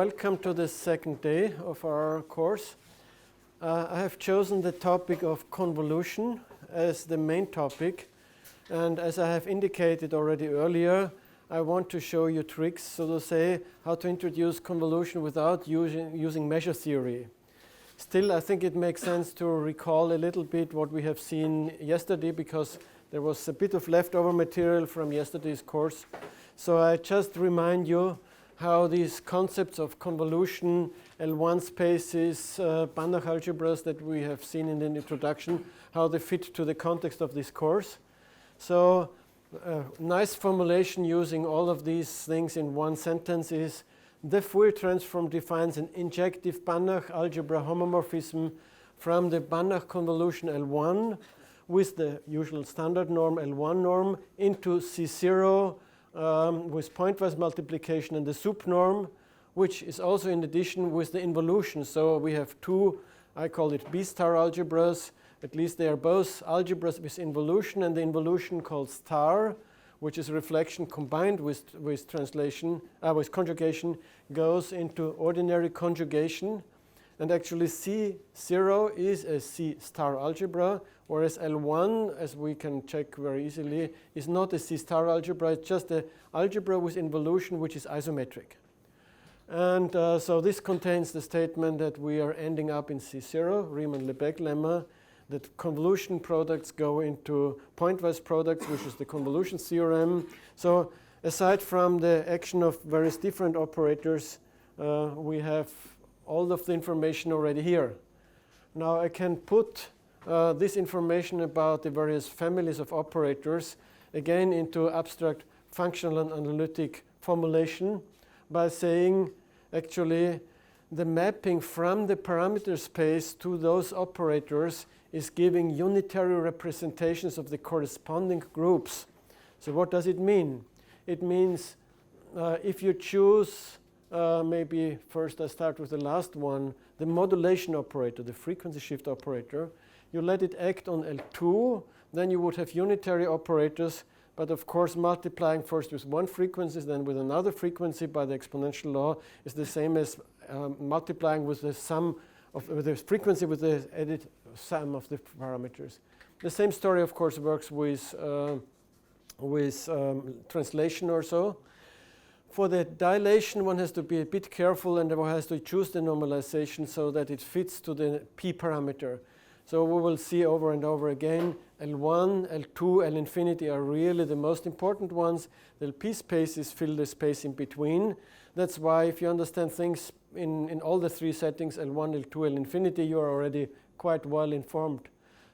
welcome to the second day of our course. I have chosen the topic of convolution as the main topic, and as I have indicated already earlier, I want to show you tricks, so to say, how to introduce convolution without using measure theory. Still, I think it makes sense to recall a little bit what we have seen yesterday, because there was a bit of leftover material from yesterday's course. So I just remind you how these concepts of convolution, L1 spaces, Banach algebras that we have seen in the introduction, how they fit to the context of this course. So a nice formulation using all of these things in one sentence is: the Fourier transform defines an injective Banach algebra homomorphism from the Banach convolution L1 with the usual standard norm L1 norm into C0 with pointwise multiplication and the sup norm, which is also in addition with the involution. So we have two, I call it B star algebras. At least they are both algebras with involution, and the involution called star, which is reflection combined with translation, with conjugation, goes into ordinary conjugation. And actually C0 is a C star algebra, whereas L1, as we can check very easily, is not a C star algebra. It's just an algebra with involution, which is isometric. And so this contains the statement that we are ending up in C0, Riemann-Lebesgue lemma, that convolution products go into pointwise products, which is the convolution theorem. So aside from the action of various different operators, we have all of the information already here. Now I can put this information about the various families of operators again into abstract functional and analytic formulation by saying actually the mapping from the parameter space to those operators is giving unitary representations of the corresponding groups. So what does it mean? It means if you choose, maybe first I start with the last one, the modulation operator, the frequency shift operator, you let it act on L2, then you would have unitary operators, but of course multiplying first with one frequency, then with another frequency by the exponential law is the same as multiplying with the sum of the frequency with the added sum of the parameters. The same story, of course, works with translation or so. For the dilation, one has to be a bit careful, and one has to choose the normalization so that it fits to the p parameter. So we will see over and over again, L1, L2, L infinity are really the most important ones. The p spaces fill the space in between. That's why if you understand things in all the three settings, L1, L2, L infinity, you are already quite well informed.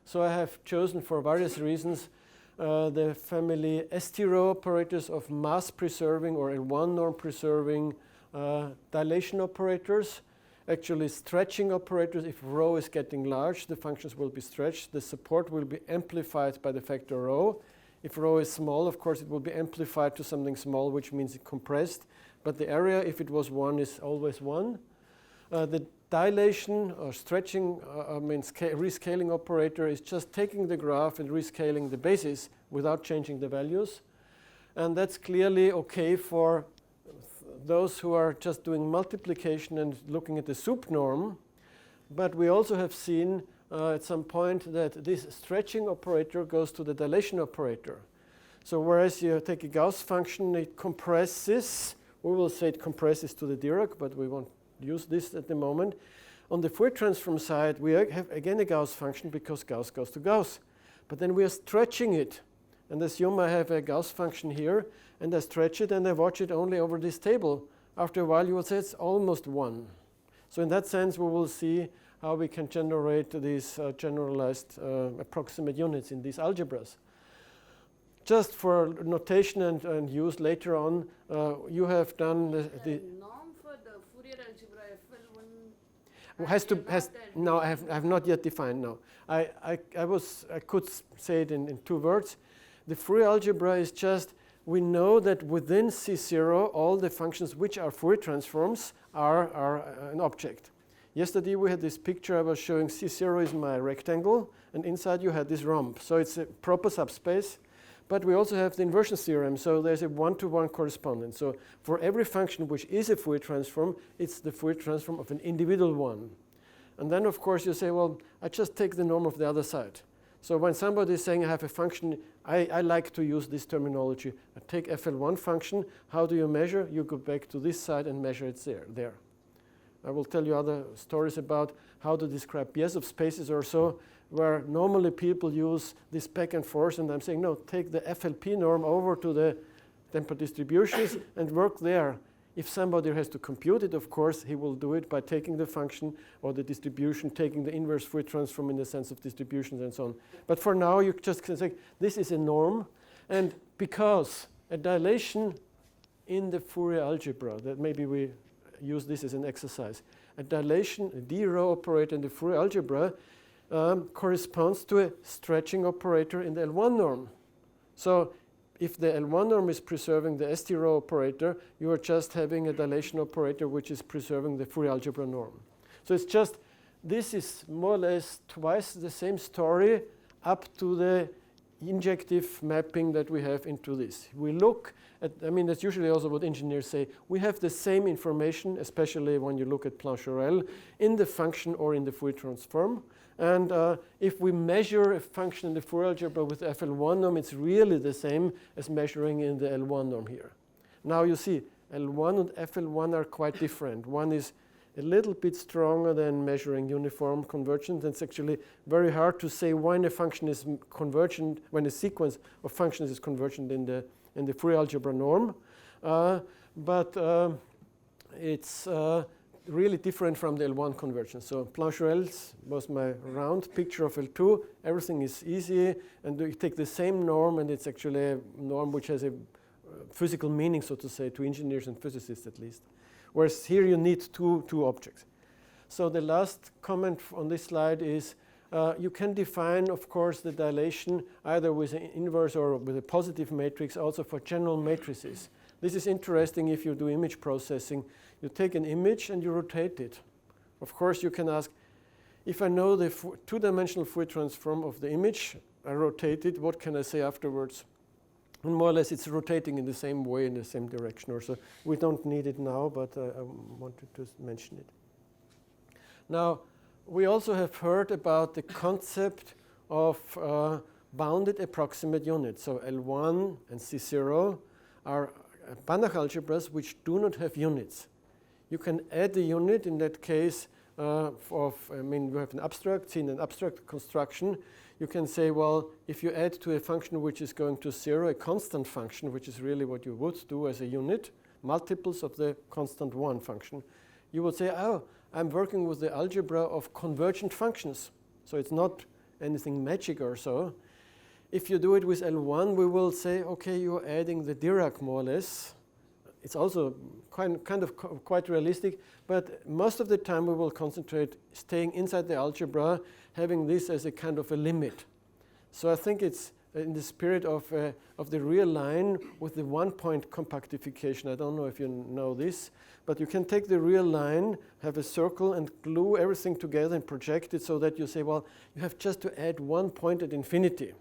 So I have chosen for various reasons the family ST row operators of mass preserving or L1 norm preserving dilation operators. Actually stretching operators, if rho is getting large, the functions will be stretched. The support will be amplified by the factor rho. If rho is small, of course, it will be amplified to something small, which means it compressed. But the area, if it was 1, is always 1. The dilation or stretching, rescaling operator is just taking the graph and rescaling the basis without changing the values. And that's clearly okay for those who are just doing multiplication and looking at the sup norm. But we also have seen at some point that this stretching operator goes to the dilation operator. So whereas you take a Gauss function, it compresses. We will say it compresses to the Dirac, but we won't use this at the moment. On the Fourier transform side, we have again a Gauss function because Gauss goes to Gauss. But then we are stretching it. And assume I have a Gauss function here, and I stretch it, and I watch it only over this table. After a while, you will say it's almost 1. So in that sense, we will see how we can generate these generalized approximate units in these algebras. Just for notation and use later on, you have done the norm for the Fourier algebra FL1 no, I have not yet defined. No, I could say it in 2 words. The Fourier algebra is just, we know that within C0 all the functions which are Fourier transforms are an object. Yesterday we had this picture I was showing. C0 is my rectangle, and inside you had this rhomb. So it's a proper subspace. But we also have the inversion theorem, so there's a one-to-one correspondence. So for every function which is a Fourier transform, it's the Fourier transform of an individual one. And then, of course, you say, well, I just take the norm of the other side. So when somebody is saying I have a function, I like to use this terminology. I take FL1 function. How do you measure? You go back to this side and measure it there. I will tell you other stories about how to describe Bezoff spaces or so, where normally people use this back and forth, and I'm saying, no, take the FLP norm over to the temporal distributions and work there. If somebody has to compute it, of course, he will do it by taking the function or the distribution, taking the inverse Fourier transform in the sense of distributions and so on. But for now, you just can say, this is a norm. And because a dilation in the Fourier algebra, that maybe we use this as an exercise, a dilation, a d-rho operator in the Fourier algebra corresponds to a stretching operator in the L1 norm. So if the L1 norm is preserving the st-rho operator, you are just having a dilation operator which is preserving the Fourier algebra norm. So it's just, this is more or less twice the same story up to the injective mapping that we have into this. We look at, I mean, that's usually also what engineers say. We have the same information, especially when you look at Plancherel, in the function or in the Fourier transform. And if we measure a function in the Fourier algebra with FL1 norm, it's really the same as measuring in the L1 norm here. Now you see, L1 and FL1 are quite different. One is a little bit stronger than measuring uniform convergence. It's actually very hard to say when a function is convergent, when a sequence of functions is convergent in the Fourier algebra norm. But it's really different from the L1 convergence. So Plancherel's was my round picture of L2. Everything is easy, and you take the same norm, and it's actually a norm which has a physical meaning, so to say, to engineers and physicists at least. Whereas here you need two objects. So the last comment on this slide is you can define, of course, the dilation either with an inverse or with a positive matrix, also for general matrices. This is interesting if you do image processing. You take an image and you rotate it. Of course, you can ask, if I know the two-dimensional Fourier transform of the image, I rotate it, what can I say afterwards? And more or less, it's rotating in the same way, in the same direction or so. We don't need it now, but I wanted to mention it. Now, we also have heard about the concept of bounded approximate units. So L1 and C0 are Banach algebras which do not have units. You can add a unit in that case we have an abstract, in an abstract construction. You can say, well, if you add to a function which is going to 0 a constant function, which is really what you would do as a unit, multiples of the constant 1 function, you would say, oh, I'm working with the algebra of convergent functions. So it's not anything magic or so. If you do it with L1, we will say, okay, you're adding the Dirac more or less. It's also quite realistic, but most of the time we will concentrate staying inside the algebra, having this as a kind of a limit. So I think it's in the spirit of the real line with the 1-point compactification. I don't know if you know this, but you can take the real line, have a circle, and glue everything together and project it so that you say, well, you have just to add 1 point at infinity.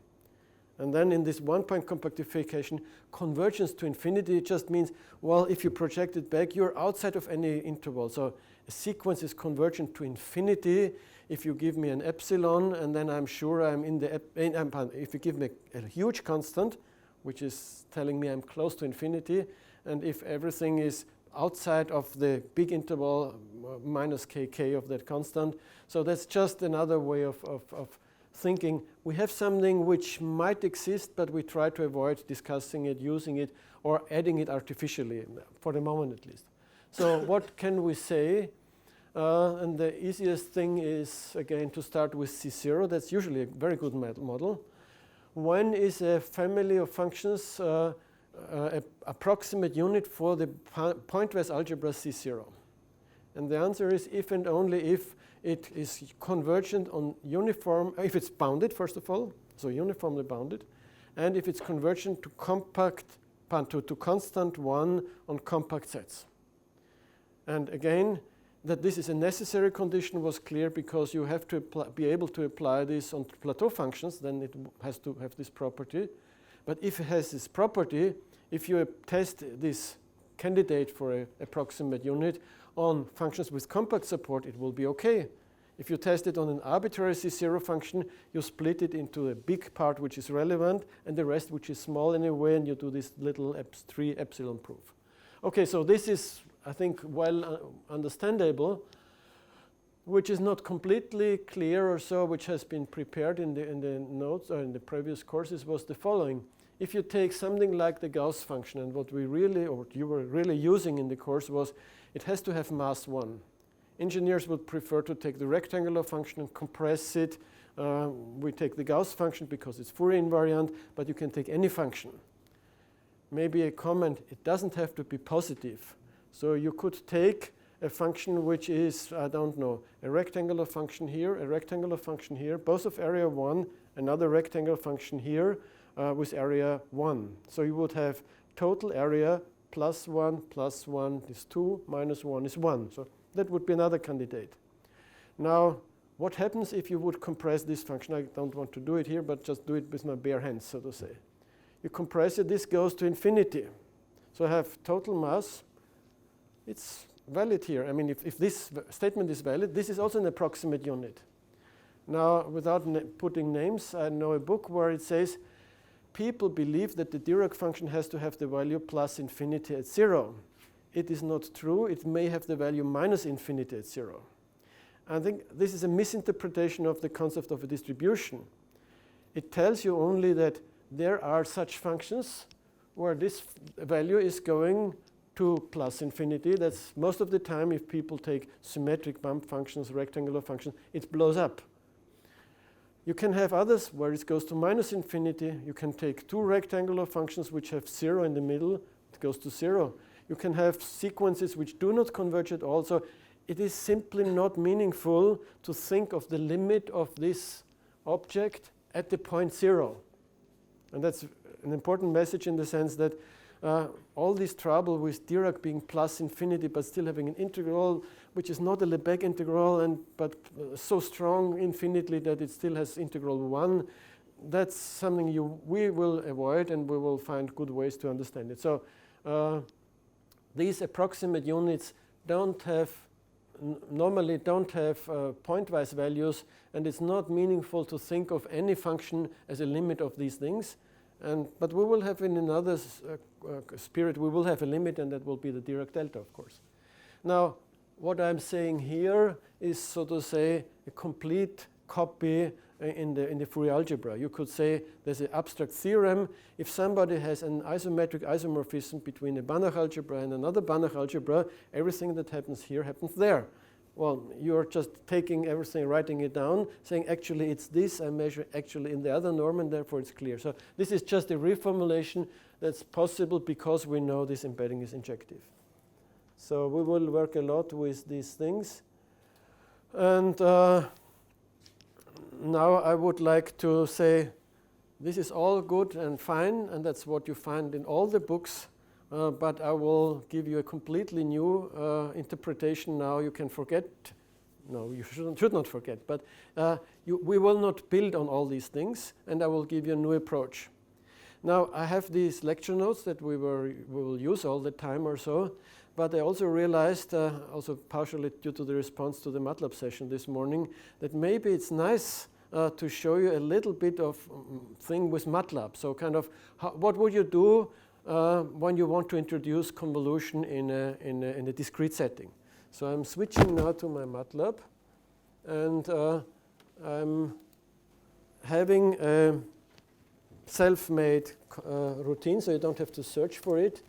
And then in this 1-point compactification, convergence to infinity just means, well, if you project it back, you're outside of any interval. So a sequence is convergent to infinity if you give me an epsilon, and then I'm sure I'm in the, if you give me a huge constant, which is telling me I'm close to infinity, and if everything is outside of the big interval minus kk of that constant. So that's just another way of thinking we have something which might exist, but we try to avoid discussing it, using it, or adding it artificially, for the moment at least. So what can we say? And the easiest thing is, again, to start with C0. That's usually a very good model. When is a family of functions an approximate unit for the pointwise algebra C0? And the answer is if and only if it is convergent on uniform, if it's bounded, first of all, so uniformly bounded, and if it's convergent to to constant 1 on compact sets. And again, that this is a necessary condition was clear because you have to be able to apply this on plateau functions, then it has to have this property. But if it has this property, if you test this candidate for an approximate unit on functions with compact support, it will be okay. If you test it on an arbitrary C0 function, you split it into a big part which is relevant and the rest which is small anyway, and you do this little 3 epsilon proof. Okay, so this is, I think, well understandable, which is not completely clear or so, which has been prepared in the notes or in the previous courses, was the following. If you take something like the Gauss function, and what we really, or what you were really using in the course was, it has to have mass 1. Engineers would prefer to take the rectangular function and compress it. We take the Gauss function because it's Fourier invariant, but you can take any function. Maybe a comment, it doesn't have to be positive. So you could take a function which is, I don't know, a rectangular function here, a rectangular function here, both of area 1, another rectangular function here with area 1. So you would have total area +1 is 2, -1 is 1. So that would be another candidate. Now, what happens if you would compress this function? I don't want to do it here, but just do it with my bare hands, so to say. You compress it, this goes to infinity. So I have total mass. It's valid here. I mean, if this statement is valid, this is also an approximate unit. Now, without putting names, I know a book where it says, people believe that the Dirac function has to have the value +infinity at 0. It is not true. It may have the value -infinity at 0. I think this is a misinterpretation of the concept of a distribution. It tells you only that there are such functions where this value is going to +infinity. That's most of the time, if people take symmetric bump functions, rectangular functions, it blows up. You can have others where it goes to -infinity. You can take 2 rectangular functions which have 0 in the middle. It goes to 0. You can have sequences which do not converge at all. So it is simply not meaningful to think of the limit of this object at the point 0. And that's an important message in the sense that all this trouble with Dirac being +infinity but still having an integral which is not a Lebesgue integral but so strong infinitely that it still has integral 1, that's something we will avoid, and we will find good ways to understand it. So these approximate units normally don't have pointwise values, and it's not meaningful to think of any function as a limit of these things. But we will have in another spirit, we will have a limit, and that will be the Dirac delta, of course. Now, what I'm saying here is, so to say, a complete copy in the Fourier algebra. You could say there's an abstract theorem. If somebody has an isometric isomorphism between a Banach algebra and another Banach algebra, everything that happens here happens there. Well, you're just taking everything, writing it down, saying actually it's this, I measure actually in the other norm, and therefore it's clear. So this is just a reformulation that's possible because we know this embedding is injective. So we will work a lot with these things. And now I would like to say this is all good and fine, and that's what you find in all the books. But I will give you a completely new interpretation now. You can forget. No, you should not forget. But we will not build on all these things, and I will give you a new approach. Now, I have these lecture notes that we will use all the time or so. But I also realized, also partially due to the response to the MATLAB session this morning, that maybe it's nice to show you a little bit of thing with MATLAB. So kind of what would you do when you want to introduce convolution in a discrete setting. So I'm switching now to my MATLAB, and I'm having a self-made routine, so you don't have to search for it,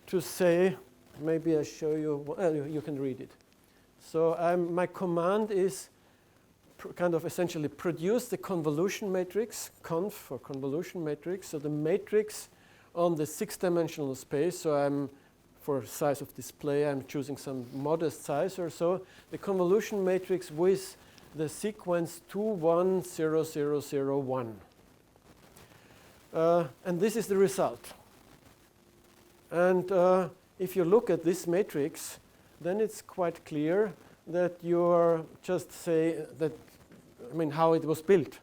to say, maybe I show you, you can read it. So my command is kind of essentially produce the convolution matrix, conv for convolution matrix, so the matrix on the 6-dimensional space. So for size of display, I'm choosing some modest size or so. The convolution matrix with the sequence 2, 1, 0, 0, 0, 1. And this is the result. And if you look at this matrix, then it's quite clear that you're just say that, I mean, how it was built.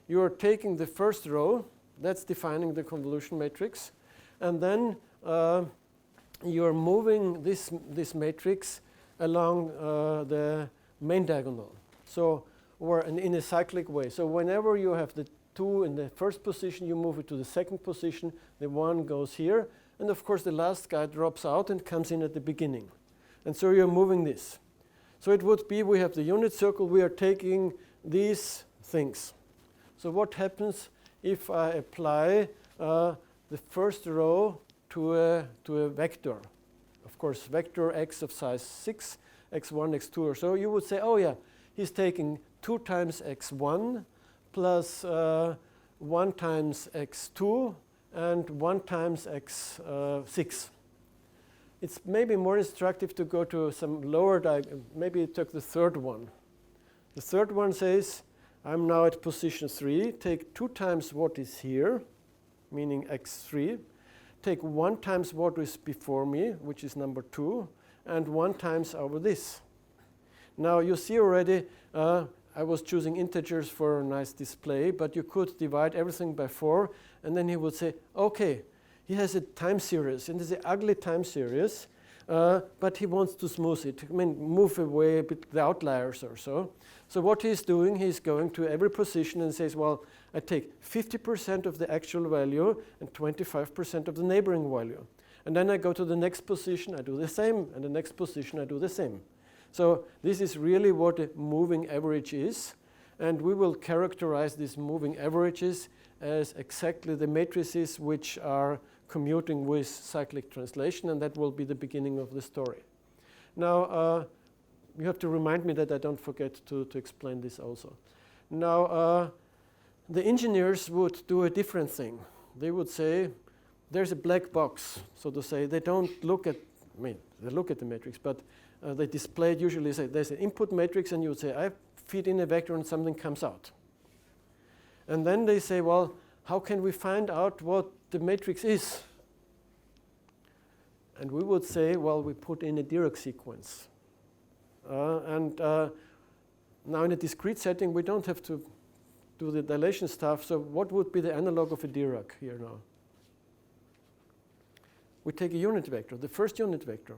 You are taking the first row, That's defining the convolution matrix. And then you're moving this matrix along the main diagonal. So, or in a cyclic way. So whenever you have the 2 in the first position, you move it to the second position. The 1 goes here. And of course, the last guy drops out and comes in at the beginning. And so you're moving this. So it would be, we have the unit circle. We are taking these things. So what happens if I apply the first row to a vector? Of course, vector x of size 6, x1, x2 or so. You would say, oh yeah, he's taking 2 times x1 plus 1 times x2 and 1 times x6. It's maybe more instructive to go to some lower diagram. Maybe take the third one. The third one says, I'm now at position 3. Take 2 times what is here, meaning x3. Take 1 times what is before me, which is number 2, and 1 times over this. Now you see already, I was choosing integers for a nice display, but you could divide everything by 4, and then he would say, okay, he has a time series, and it's an ugly time series, but he wants to smooth it. I mean, move away a bit the outliers or so. So what he's doing, he's going to every position and says, well, I take 50% of the actual value and 25% of the neighboring value. And then I go to the next position, I do the same, and the next position, I do the same. So this is really what a moving average is. And we will characterize these moving averages as exactly the matrices which are commuting with cyclic translation, and that will be the beginning of the story. Now, you have to remind me that I don't forget to explain this also. Now, the engineers would do a different thing. They would say, there's a black box, so to say. They don't look at, I mean, they look at the matrix, but they display it usually, say, there's an input matrix, and you would say, I feed in a vector and something comes out. And then they say, well, how can we find out what the matrix is? And we would say, well, we put in a Dirac sequence. Now in a discrete setting, we don't have to do the dilation stuff. So what would be the analog of a Dirac here now? We take a unit vector, the first unit vector.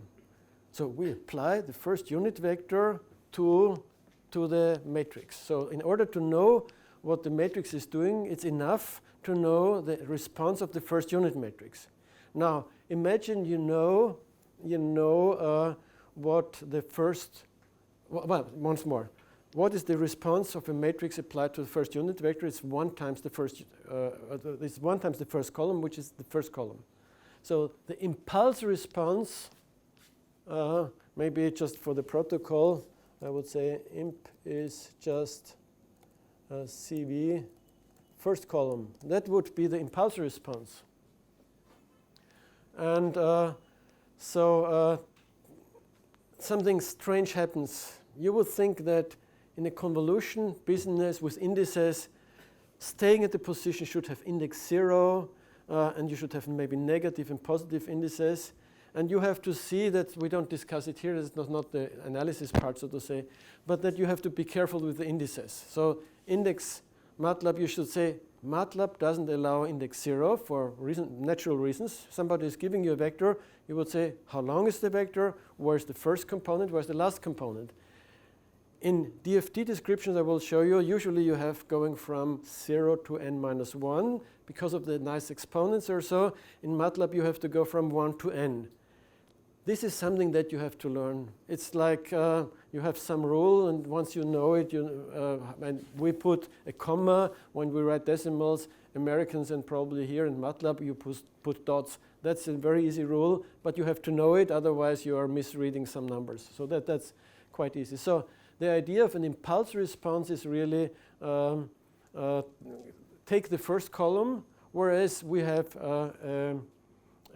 So we apply the first unit vector to the matrix. So in order to know what the matrix is doing, it's enough to know the response of the first unit matrix. Now, imagine you know what the first, well, once more. What is the response of a matrix applied to the first unit vector? It's 1 times the first, it's 1 times the first column, which is the first column. So the impulse response, maybe just for the protocol, I would say imp is just CV first column. That would be the impulse response. And something strange happens. You would think that in a convolution business with indices, staying at the position should have index 0, and you should have maybe negative and positive indices. And you have to see that we don't discuss it here, it's not the analysis part, so to say, but that you have to be careful with the indices. So index MATLAB, you should say, MATLAB doesn't allow index 0 for natural reasons. Somebody is giving you a vector, you would say, how long is the vector? Where's the first component? Where's the last component? In DFT descriptions I will show you, usually you have going from 0 to n minus 1. Because of the nice exponents or so, in MATLAB you have to go from 1 to n. This is something that you have to learn. It's like you have some rule, and once you know it, and we put a comma when we write decimals. Americans and probably here in MATLAB you put dots. That's a very easy rule, but you have to know it, otherwise you are misreading some numbers. So that's quite easy. So the idea of an impulse response is really take the first column, whereas we have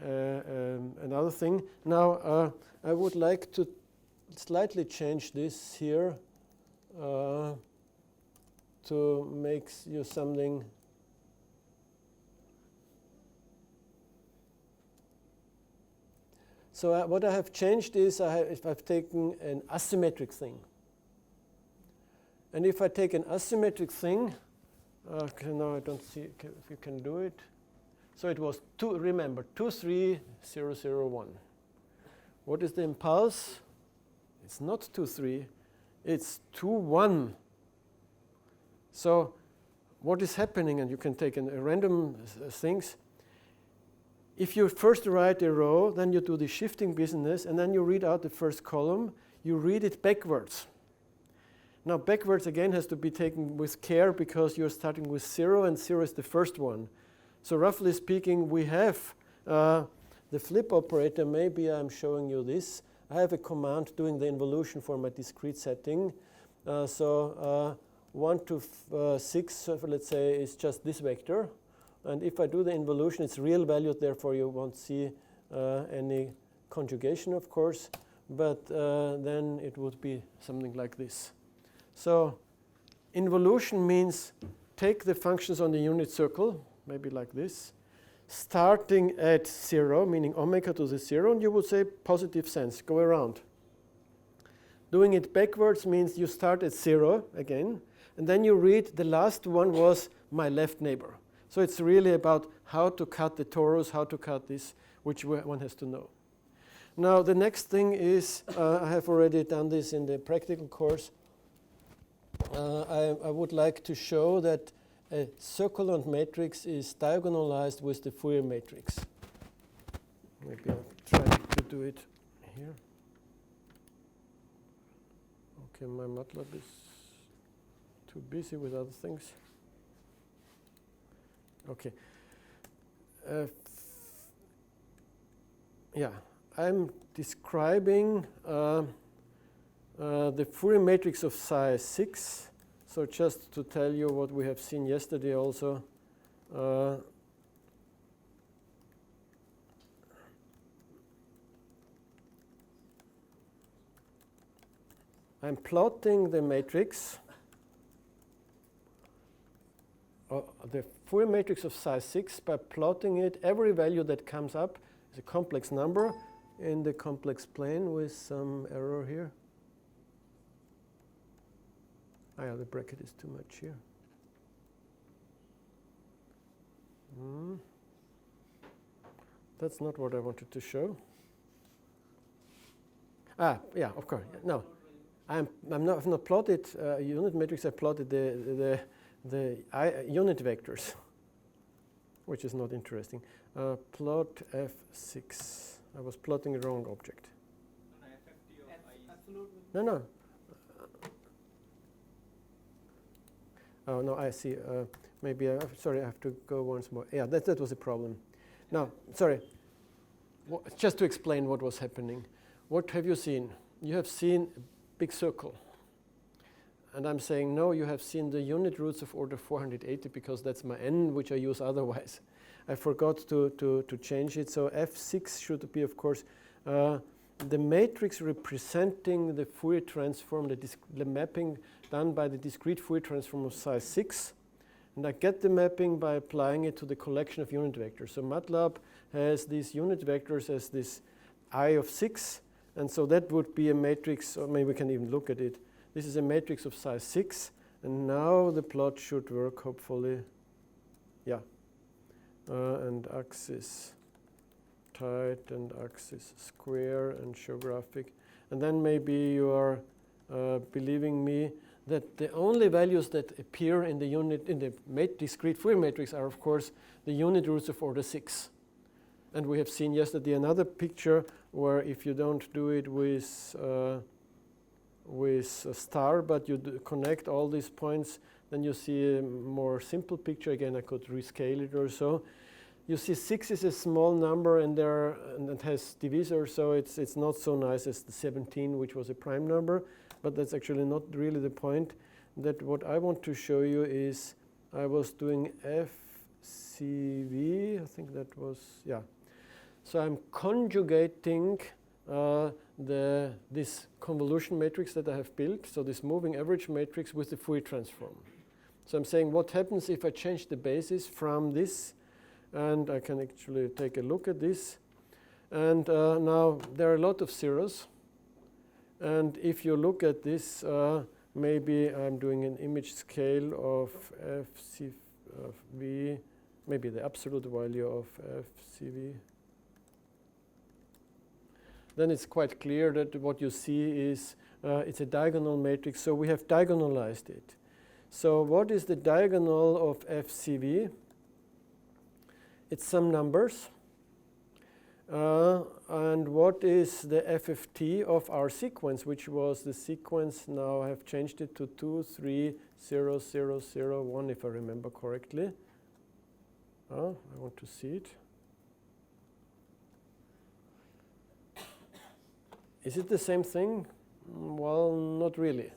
another thing. Now, I would like to slightly change this here to make you something. So what I have changed is I've taken an asymmetric thing. And if I take an asymmetric thing, Okay, now I don't see if you can do it. So it was 2, remember, 23001. What is the impulse? It's not 23, it's 21. So what is happening, and you can take a random things. If you first write a row, then you do the shifting business, and then you read out the first column, you read it backwards. Now backwards again has to be taken with care because you're starting with 0, and 0 is the first one. So roughly speaking, we have the flip operator. Maybe I'm showing you this. I have a command doing the involution for my discrete setting. 1 to 6, let's say, is just this vector. And if I do the involution, it's real valued, therefore you won't see any conjugation, of course. But then it would be something like this. So involution means take the functions on the unit circle, maybe like this, starting at 0, meaning omega to the 0, and you would say positive sense, go around. Doing it backwards means you start at 0 again, and then you read the last one was my left neighbor. So it's really about how to cut the torus, how to cut this, which one has to know. Now the next thing is, I have already done this in the practical course. I would like to show that a circulant matrix is diagonalized with the Fourier matrix. Maybe I'll try to do it here. Okay, my MATLAB is too busy with other things. Okay. Yeah, I'm describing the Fourier matrix of psi 6. So just to tell you what we have seen yesterday also. I'm plotting the matrix, the Fourier matrix of psi 6 by plotting it. Every value that comes up is a complex number in the complex plane with some error here. Ah, yeah, the bracket is too much here. That's not what I wanted to show. Ah, yeah, of course. No, I've not plotted a unit matrix. I plotted the unit vectors, which is not interesting. Plot F6. I was plotting a wrong object. No. Oh, no, I see. Maybe, sorry, I have to go once more. Yeah, that was a problem. Now, sorry. Just to explain what was happening. What have you seen? You have seen a big circle. And I'm saying, no, you have seen the unit roots of order 480 because that's my n, which I use otherwise. I forgot to change it. So F6 should be, of course, the matrix representing the Fourier transform, the mapping done by the discrete Fourier transform of psi 6. And I get the mapping by applying it to the collection of unit vectors. So MATLAB has these unit vectors as this I of 6. And so that would be a matrix, or maybe we can even look at it. This is a matrix of psi 6. And now the plot should work, hopefully. Yeah. And axis tight and axis square and show graphic. And then maybe you are believing me that the only values that appear in the unit in the discrete Fourier matrix are, of course, the unit roots of order 6. And we have seen yesterday another picture where if you don't do it with a star, but you connect all these points, then you see a more simple picture. Again, I could rescale it or so. You see 6 is a small number and it has divisor, so it's not so nice as the 17, which was a prime number. But that's actually not really the point. That what I want to show you is I was doing FCV, I think that was, yeah. So I'm conjugating this convolution matrix that I have built, so this moving average matrix with the Fourier transform. So I'm saying what happens if I change the basis from this, and I can actually take a look at this. And now there are a lot of zeros. And if you look at this, maybe I'm doing an image scale of FCV, maybe the absolute value of FCV. Then it's quite clear that what you see is it's a diagonal matrix, so we have diagonalized it. So what is the diagonal of FCV? It's some numbers. And what is the FFT of our sequence, which was the sequence, now I have changed it to 2, 3, 0, 0, 0, 1, if I remember correctly. I want to see it. Is it the same thing? Well, not really.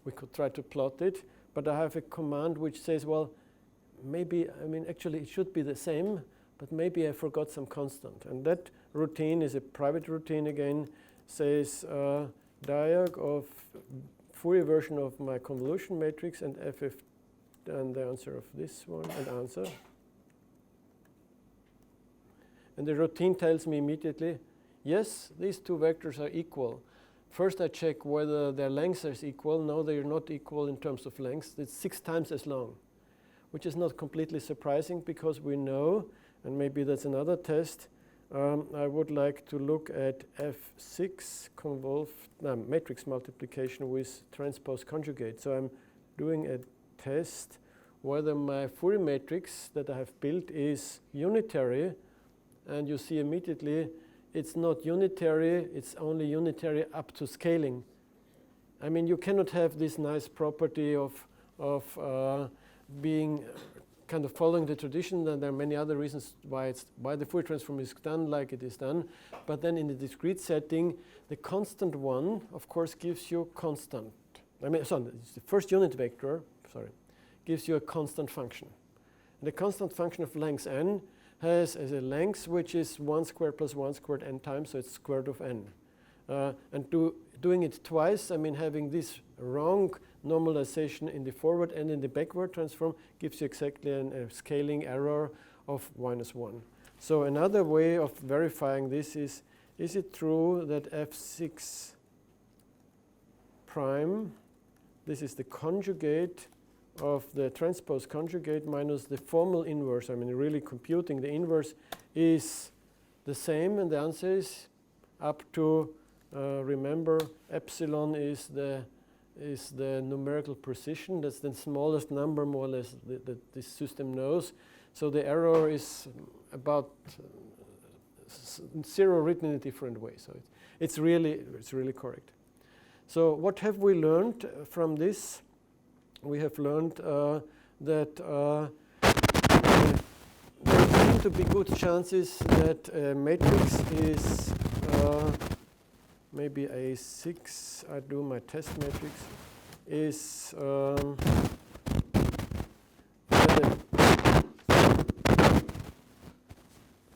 We could try to plot it, but I have a command which says, well, maybe, I mean, actually it should be the same, but maybe I forgot some constant. And that routine is a private routine again, says diag of Fourier version of my convolution matrix and FF, and the answer of this one, and answer. And the routine tells me immediately, yes, these two vectors are equal. First I check whether their lengths are equal. No, they are not equal in terms of length. It's 6 times as long, which is not completely surprising because we know, and maybe that's another test, I would like to look at F6 matrix multiplication with transpose conjugate. So I'm doing a test whether my Fourier matrix that I have built is unitary, and you see immediately it's not unitary, it's only unitary up to scaling. I mean, you cannot have this nice property of being kind of following the tradition, and there are many other reasons why the Fourier transform is done like it is done. But then in the discrete setting, the constant one, of course, gives you constant. I mean, sorry, it's the first unit vector, sorry, gives you a constant function. And the constant function of length n has as a length which is 1 squared plus 1 squared n times, so it's square root of n. And doing it twice, I mean having this wrong normalization in the forward and in the backward transform gives you exactly a scaling error of -1. So another way of verifying this is it true that F6 prime, this is the conjugate of the transpose conjugate minus the formal inverse, I mean really computing the inverse, is the same, and the answer is up to, remember, epsilon is the numerical precision. That's the smallest number more or less that this system knows. So the error is about 0 written in a different way. So it's really correct. So what have we learned from this? We have learned that there seem to be good chances that a matrix is maybe A6, I do my test matrix, is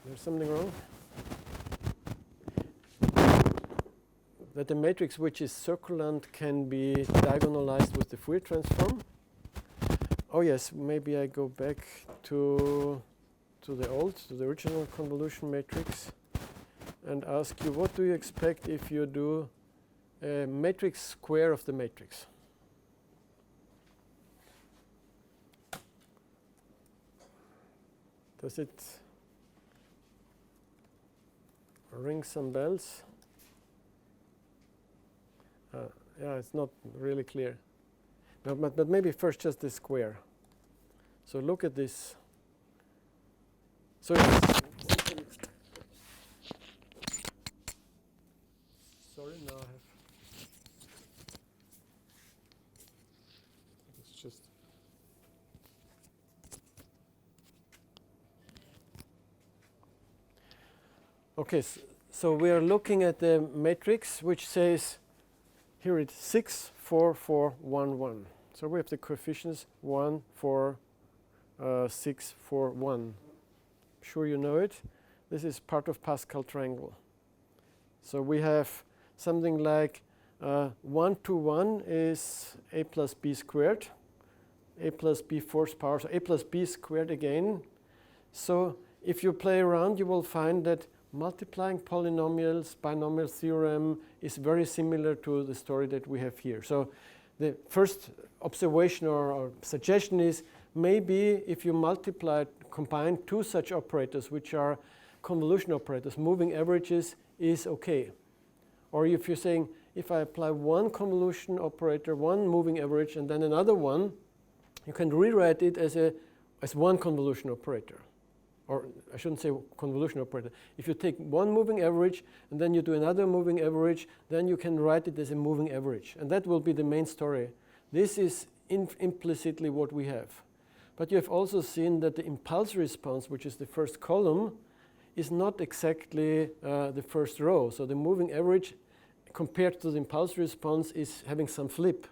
there's something wrong? That the matrix which is circulant can be diagonalized with the Fourier transform. Oh yes, maybe I go back to the original convolution matrix and ask you, what do you expect if you do a matrix square of the matrix? Does it ring some bells? Yeah, it's not really clear. No, but maybe first just the square. So look at this. So sorry, now I have. It's just. Okay, so we are looking at the matrix which says, here it's 6, 4, 4, 1, 1. So we have the coefficients 1, 4, 6, 4, 1. Sure you know it. This is part of Pascal triangle. So we have something like 1 to 1 is a plus b squared, a plus b fourth power, so a plus b squared again. So if you play around, you will find that multiplying polynomials, binomial theorem is very similar to the story that we have here. So the first observation or suggestion is maybe if you combine two such operators, which are convolution operators, moving averages is okay. Or if you're saying, if I apply one convolution operator, one moving average, and then another one, you can rewrite it as one convolution operator. Or I shouldn't say convolution operator. If you take one moving average and then you do another moving average, then you can write it as a moving average. And that will be the main story. This is implicitly what we have. But you have also seen that the impulse response, which is the first column, is not exactly the first row. So the moving average compared to the impulse response is having some flip.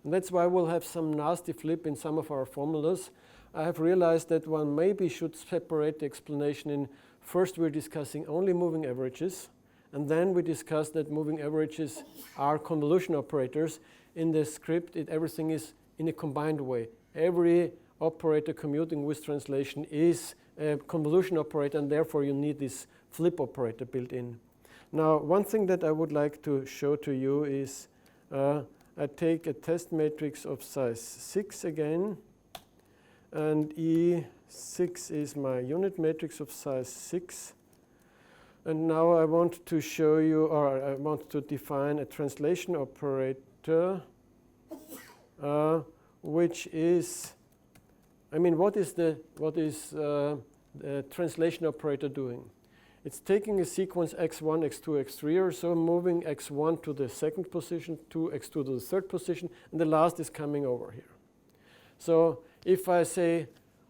And that's why we'll have some nasty flip in some of our formulas. I have realized that one maybe should separate the explanation in first we're discussing only moving averages, and then we discuss that moving averages are convolution operators. In the script, everything is in a combined way. Every operator commuting with translation is a convolution operator, and therefore you need this flip operator built in. Now, one thing that I would like to show to you is I take a test matrix of size 6 again, and E6 is my unit matrix of size 6. And now I want to show you, or I want to define a translation operator, which is, what is the translation operator doing? It's taking a sequence x1, x2, x3 or so, moving x1 to the second position, x2 to the third position, and the last is coming over here. So if I say,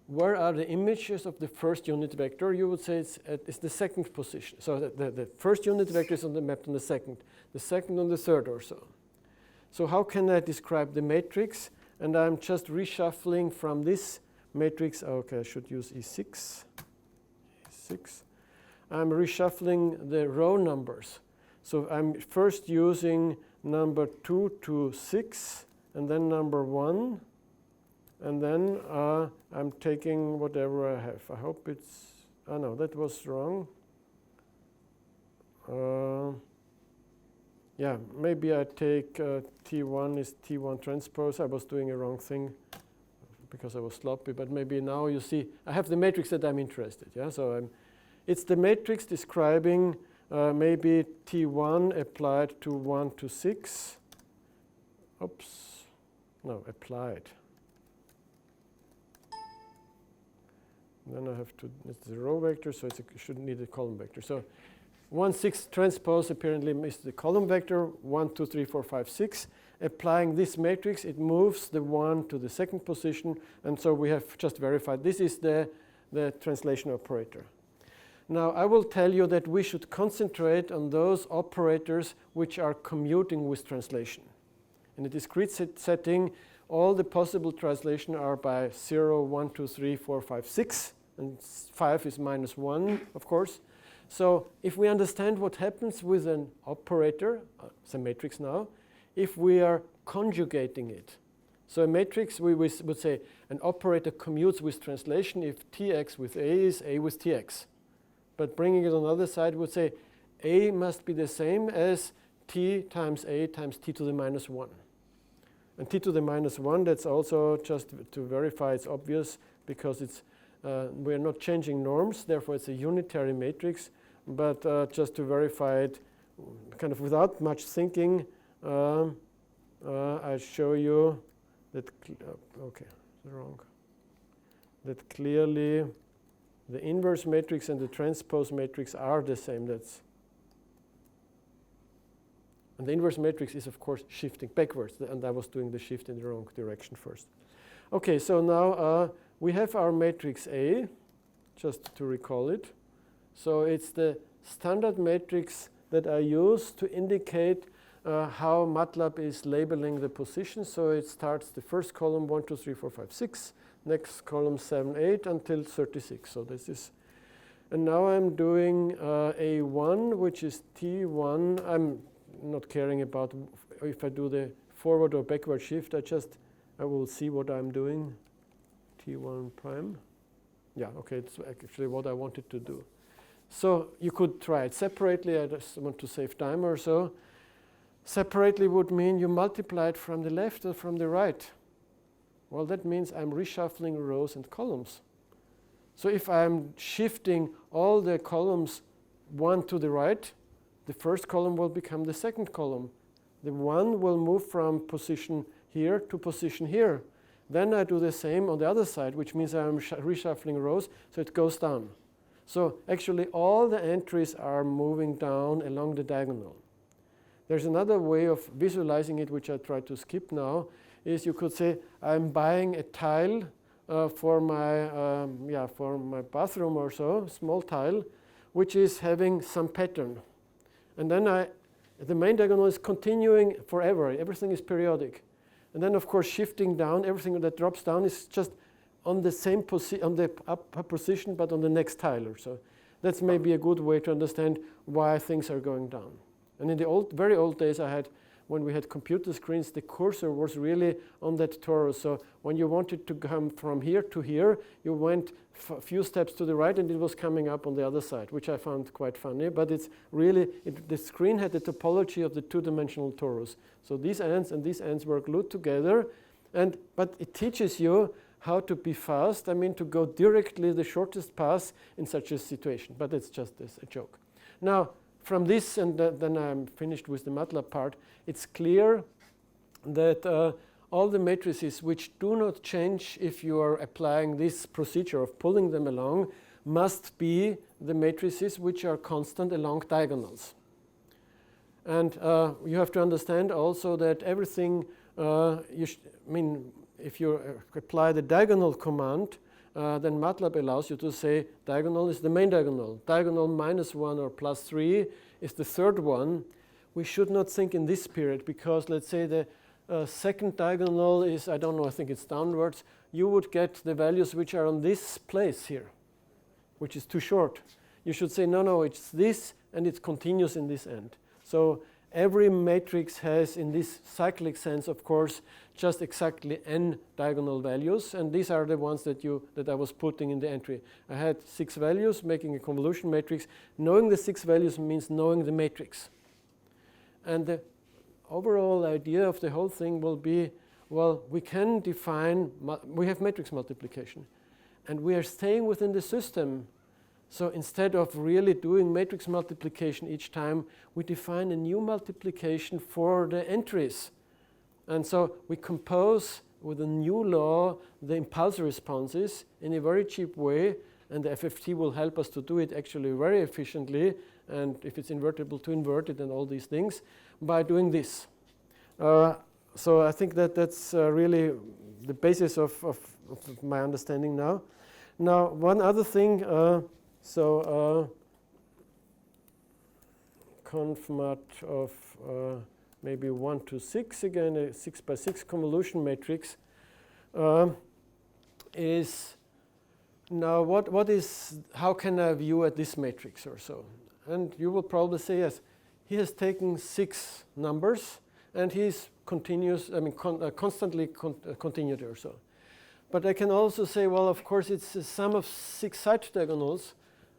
where are the images of the first unit vector, you would say it's the second position. So the first unit vector is on the map on the second on the third or so. So how can I describe the matrix? And I'm just reshuffling from this matrix. Okay, I should use E6. I'm reshuffling the row numbers. So I'm first using number 2 to 6, and then number 1. And then I'm taking whatever I have. I hope it's, no, that was wrong. Yeah, maybe I take T1 is T1 transpose. I was doing a wrong thing because I was sloppy, but maybe now you see, I have the matrix that I'm interested, yeah? So it's the matrix describing maybe T1 applied to 1 to 6. Oops, no, applied. Then I have to, it's the row vector, so it shouldn't need a column vector. So 1, 6 transpose apparently is the column vector, 1, 2, 3, 4, 5, 6. Applying this matrix, it moves the 1 to the second position, and so we have just verified this is the translation operator. Now I will tell you that we should concentrate on those operators which are commuting with translation. In a discrete setting, all the possible translation are by 0, 1, 2, 3, 4, 5, 6, and 5 is minus 1, of course. So if we understand what happens with an operator, it's a matrix now, if we are conjugating it. So a matrix, we would say an operator commutes with translation if Tx with A is A with Tx. But bringing it on the other side, we would say A must be the same as T times A times T to the minus 1. And T to the minus 1, that's also just to verify it's obvious because it's we're not changing norms, therefore it's a unitary matrix. But just to verify it kind of without much thinking, I show you that, okay, wrong. That clearly the inverse matrix and the transpose matrix are the same. And the inverse matrix is, of course, shifting backwards. And I was doing the shift in the wrong direction first. OK, so now we have our matrix A, just to recall it. So it's the standard matrix that I use to indicate how MATLAB is labeling the position. So it starts the first column 1, 2, 3, 4, 5, 6. Next column 7, 8 until 36. So this is, and now I'm doing A1, which is T1. I'm not caring about if I do the forward or backward shift. I will see what I'm doing. T1 prime. Yeah, okay, it's actually what I wanted to do. So you could try it separately. I just want to save time or so. Separately would mean you multiply it from the left or from the right. Well, that means I'm reshuffling rows and columns. So if I'm shifting all the columns one to the right, the first column will become the second column. The one will move from position here to position here. Then I do the same on the other side, which means I'm reshuffling rows, so it goes down. So actually all the entries are moving down along the diagonal. There's another way of visualizing it, which I try to skip now, is you could say I'm buying a tile for my bathroom or so, small tile, which is having some pattern. And then the main diagonal is continuing forever. Everything is periodic. And then, of course, shifting down, everything that drops down is just on the same on the upper position, but on the next tile or so. That's maybe a good way to understand why things are going down. And in the very old days, when we had computer screens, the cursor was really on that torus. So when you wanted to come from here to here, you went a few steps to the right, and it was coming up on the other side, which I found quite funny. But it's really, the screen had the topology of the two-dimensional torus. So these ends and these ends were glued together. But it teaches you how to be fast. I mean, to go directly the shortest path in such a situation. But it's just a joke. Now, from this, and then I'm finished with the MATLAB part, it's clear that all the matrices which do not change if you are applying this procedure of pulling them along must be the matrices which are constant along diagonals. And you have to understand also that everything, if you apply the diagonal command, then MATLAB allows you to say diagonal is the main diagonal. Diagonal -1 or +3 is the third one. We should not think in this period, because let's say the second diagonal is, I don't know, I think it's downwards. You would get the values which are on this place here, which is too short. You should say, no, it's this, and it continues in this end. So every matrix has, in this cyclic sense, of course, just exactly n diagonal values, and these are the ones that I was putting in the entry. I had 6 values, making a convolution matrix. Knowing the 6 values means knowing the matrix. And the overall idea of the whole thing will be, well, we can define, we have matrix multiplication, and we are staying within the system. So instead of really doing matrix multiplication each time, we define a new multiplication for the entries. And so we compose with a new law the impulse responses in a very cheap way, and the FFT will help us to do it actually very efficiently, and if it's invertible, to invert it and all these things, by doing this. So I think that's really the basis of my understanding now. Now, one other thing, convmat of maybe 1 to 6, again, a 6 by 6 convolution matrix, is now how can I view at this matrix or so? And you will probably say, yes, he has taken 6 numbers, and he's constantly continued or so. But I can also say, well, of course, it's a sum of 6 side diagonals.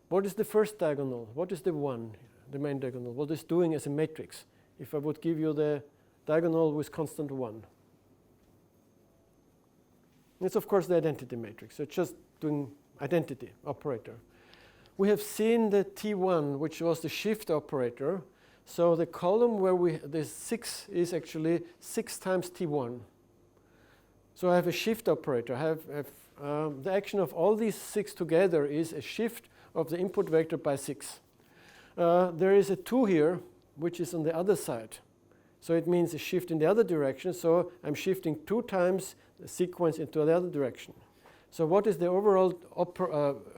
What is the first diagonal? What is the 1, the main diagonal? What is doing as a matrix? If I would give you the diagonal with constant 1. It's, of course, the identity matrix. So it's just doing identity operator. We have seen the T1, which was the shift operator. So the column where the 6 is actually 6 times T1. So I have a shift operator. I have the action of all these 6 together is a shift of the input vector by 6. There is a 2 here, which is on the other side. So it means a shift in the other direction. So I'm shifting 2 times the sequence into the other direction. So what is the overall,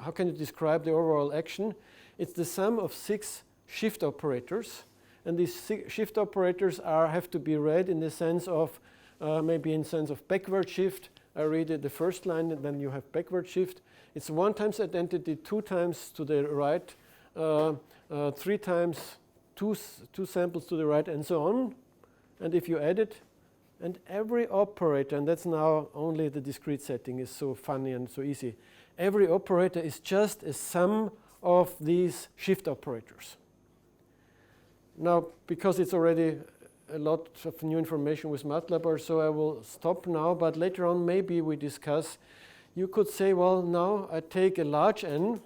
how can you describe the overall action? It's the sum of 6 shift operators. And these shift operators have to be read in the sense of, maybe in sense of backward shift. I read it the first line, and then you have backward shift. It's 1 times identity, 2 times to the right, 3 times two samples to the right, and so on. And if you add it, and every operator, and that's now only the discrete setting is so funny and so easy. Every operator is just a sum of these shift operators. Now, because it's already a lot of new information with MATLAB, or so I will stop now, but later on maybe we discuss. You could say, well, now I take a large n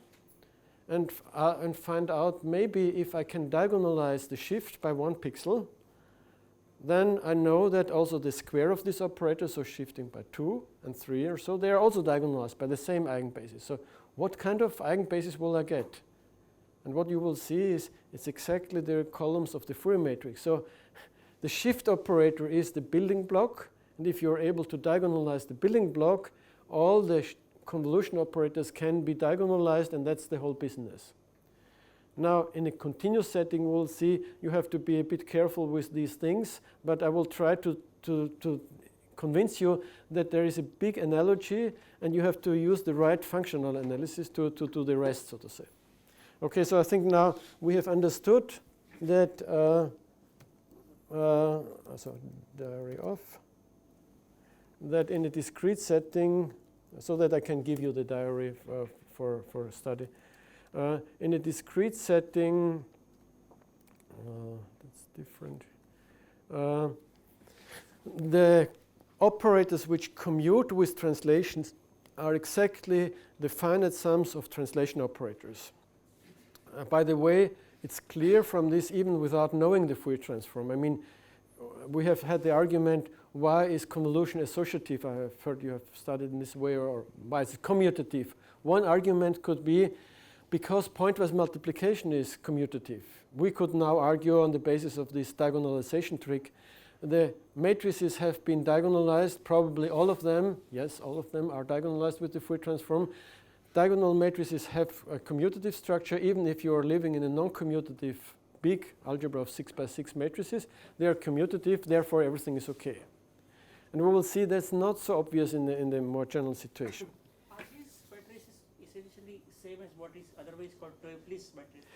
and find out maybe if I can diagonalize the shift by 1 pixel, then I know that also the square of this operator, so shifting by 2 and 3 or so, they are also diagonalized by the same eigenbasis. So what kind of eigenbasis will I get? And what you will see is it's exactly the columns of the Fourier matrix. So the shift operator is the building block, and if you're able to diagonalize the building block, all the convolution operators can be diagonalized, and that's the whole business. Now, in a continuous setting, we'll see you have to be a bit careful with these things, but I will try to convince you that there is a big analogy, and you have to use the right functional analysis to do the rest, so to say. Okay, so I think now we have understood that, so diary off, that in a discrete setting, so that I can give you the diary for study. In a discrete setting, that's different. The operators which commute with translations are exactly the finite sums of translation operators. By the way, it's clear from this even without knowing the Fourier transform. I mean, we have had the argument, why is convolution associative? I have heard you have studied in this way, or why is it commutative? One argument could be because pointwise multiplication is commutative. We could now argue on the basis of this diagonalization trick. The matrices have been diagonalized, probably all of them. Yes, all of them are diagonalized with the Fourier transform. Diagonal matrices have a commutative structure, even if you are living in a non-commutative big algebra of 6 by 6 matrices. They are commutative, therefore everything is okay. And we will see that's not so obvious in the more general situation. Are these matrices essentially same as what is otherwise called Toeplitz matrix?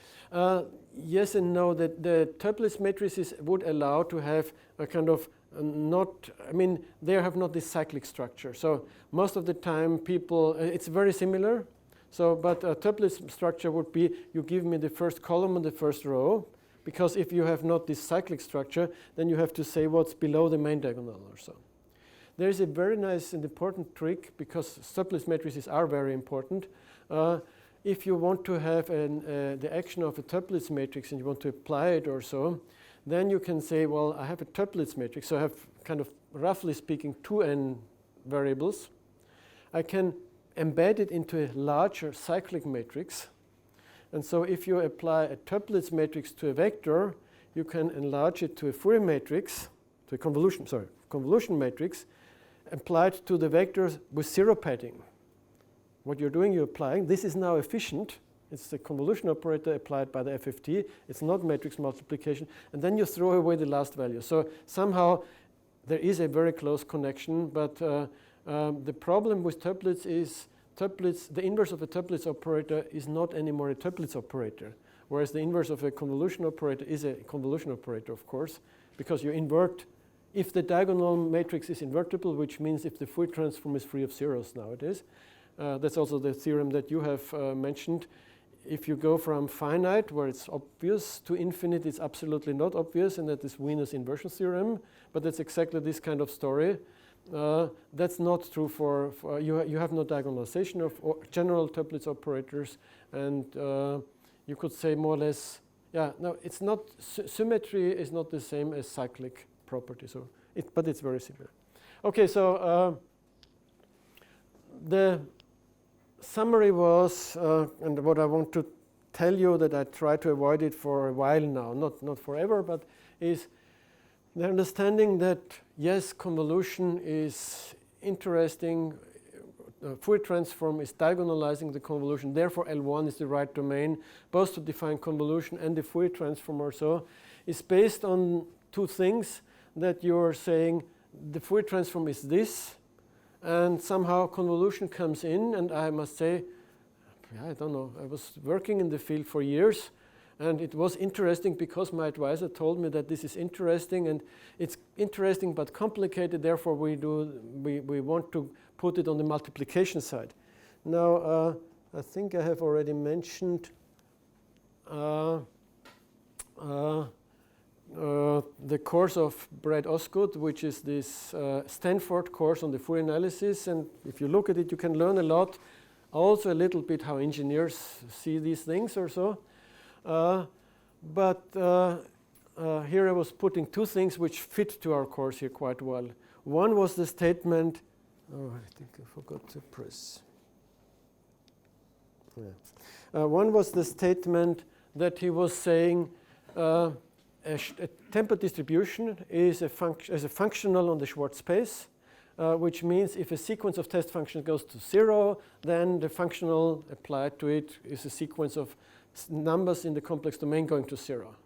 Yes and no. That the Toeplitz matrices would allow to have a kind of they have not this cyclic structure. So most of the time people, it's very similar. So, but a Toeplitz structure would be, you give me the first column and the first row, because if you have not this cyclic structure, then you have to say what's below the main diagonal or so. There is a very nice and important trick, because Toeplitz matrices are very important. If you want to have the action of a Toeplitz matrix and you want to apply it or so, then you can say, well, I have a Toeplitz matrix, so I have kind of, roughly speaking, 2n variables. I can embed it into a larger cyclic matrix. And so if you apply a Toeplitz matrix to a vector, you can enlarge it to a Fourier matrix, to a convolution matrix, applied to the vectors with zero padding. What you're doing, you're applying. This is now efficient. It's the convolution operator applied by the FFT. It's not matrix multiplication. And then you throw away the last value. So somehow there is a very close connection. But the problem with Toeplitz is the inverse of a Toeplitz operator is not anymore a Toeplitz operator. Whereas the inverse of a convolution operator is a convolution operator, of course, because you invert. If the diagonal matrix is invertible, which means if the Fourier transform is free of zeros nowadays, that's also the theorem that you have mentioned. If you go from finite, where it's obvious, to infinite, it's absolutely not obvious, and that is Wiener's inversion theorem. But that's exactly this kind of story. That's not true for you have no diagonalization of general Toeplitz operators, and you could say more or less, no, it's not, symmetry is not the same as cyclic property, so but it's very similar. Okay, so the summary was, and what I want to tell you, that I try to avoid it for a while now, not forever, but is the understanding that yes, convolution is interesting. Fourier transform is diagonalizing the convolution. Therefore, L1 is the right domain, both to define convolution and the Fourier transform or so. Is based on two things, that you're saying the Fourier transform is this, and somehow convolution comes in, and I must say, I don't know, I was working in the field for years, and it was interesting because my advisor told me that this is interesting, and it's interesting but complicated, therefore we want to put it on the multiplication side. Now, I think I have already mentioned the the course of Brad Osgood, which is this Stanford course on the Fourier analysis. And if you look at it, you can learn a lot, also a little bit how engineers see these things or so. But here I was putting two things which fit to our course here quite well. One was the statement, oh, I think I forgot to press. Yeah. One was the statement that he was saying a temper distribution is a functional on the Schwartz space, which means if a sequence of test functions goes to 0, then the functional applied to it is a sequence of numbers in the complex domain going to 0.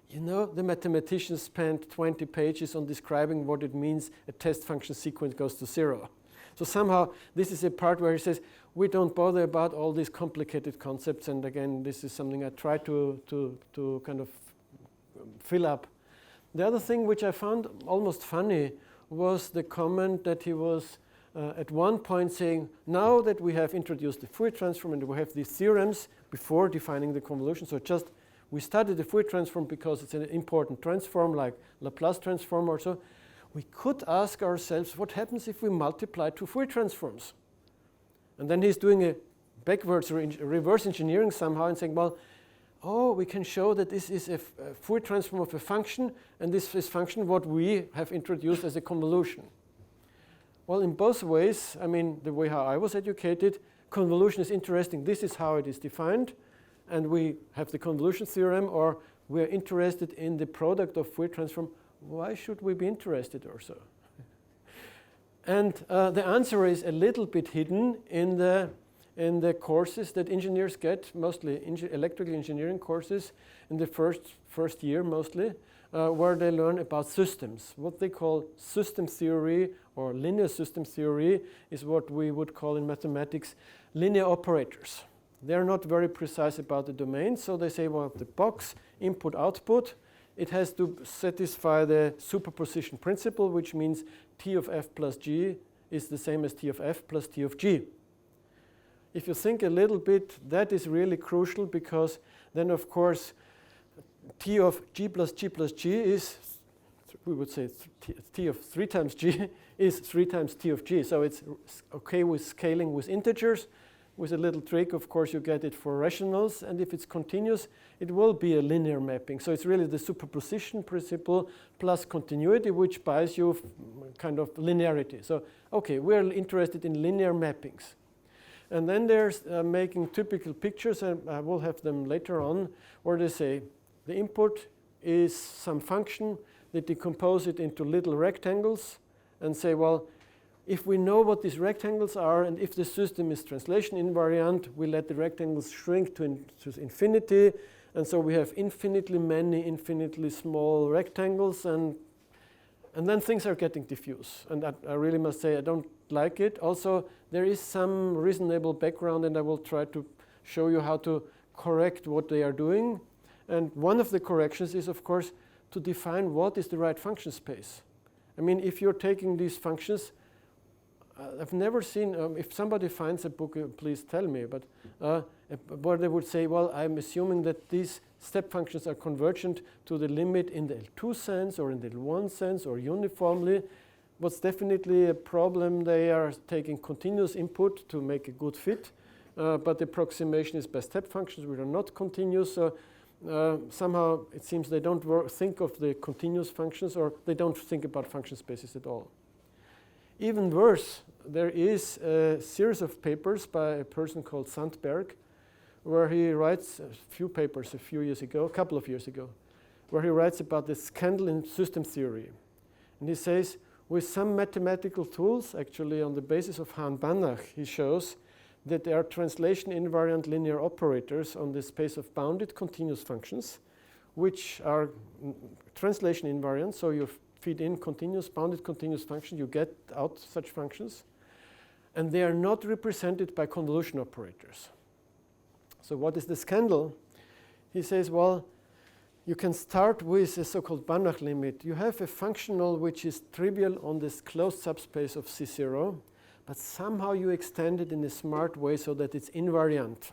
You know, the mathematicians spent 20 pages on describing what it means a test function sequence goes to 0. So somehow this is a part where he says we don't bother about all these complicated concepts, and again this is something I try to kind of fill up. The other thing which I found almost funny was the comment that he was at one point saying, now that we have introduced the Fourier transform and we have these theorems before defining the convolution, so just we studied the Fourier transform because it's an important transform like Laplace transform or so. We could ask ourselves what happens if we multiply two Fourier transforms? And then he's doing a backwards reverse engineering somehow and saying, well, oh, we can show that this is a Fourier transform of a function, and this is function what we have introduced as a convolution. Well, in both ways, I mean, the way how I was educated, convolution is interesting. This is how it is defined. And we have the convolution theorem, or we are interested in the product of Fourier transform. Why should we be interested or so? And the answer is a little bit hidden in the courses that engineers get, mostly electrical engineering courses in the first year mostly, where they learn about systems. What they call system theory or linear system theory is what we would call in mathematics linear operators. They're not very precise about the domain, so they say, well, the box input output, it has to satisfy the superposition principle, which means T of f plus g is the same as T of f plus T of g. If you think a little bit, that is really crucial, because then of course T of g plus g plus g is, we would say T of 3 times g is 3 times T of g. So it's okay with scaling with integers. With a little trick, of course, you get it for rationals, and if it's continuous, it will be a linear mapping. So it's really the superposition principle plus continuity, which buys you kind of linearity. So, okay, we're interested in linear mappings. And then there's making typical pictures, and I will have them later on, where they say the input is some function, they decompose it into little rectangles and say, well, if we know what these rectangles are, and if the system is translation invariant, we let the rectangles shrink to infinity, and so we have infinitely many, infinitely small rectangles, and then things are getting diffuse. And I really must say I don't like it. Also, there is some reasonable background, and I will try to show you how to correct what they are doing. And one of the corrections is, of course, to define what is the right function space. I mean, if you're taking these functions, I've never seen, if somebody finds a book, please tell me, but where they would say, well, I'm assuming that these step functions are convergent to the limit in the L2 sense or in the L1 sense or uniformly. What's definitely a problem, they are taking continuous input to make a good fit, but the approximation is by step functions which are not continuous. So somehow it seems they don't think of the continuous functions, or they don't think about function spaces at all. Even worse, there is a series of papers by a person called Sandberg, where he writes a few papers a couple of years ago, where he writes about the scandal in system theory. And he says, with some mathematical tools, actually on the basis of Hahn-Banach, he shows that there are translation invariant linear operators on the space of bounded continuous functions, which are translation invariant, so you feed in bounded continuous function, you get out such functions, and they are not represented by convolution operators. So what is the scandal? He says, well, you can start with a so-called Banach limit. You have a functional which is trivial on this closed subspace of C0, but somehow you extend it in a smart way so that it's invariant.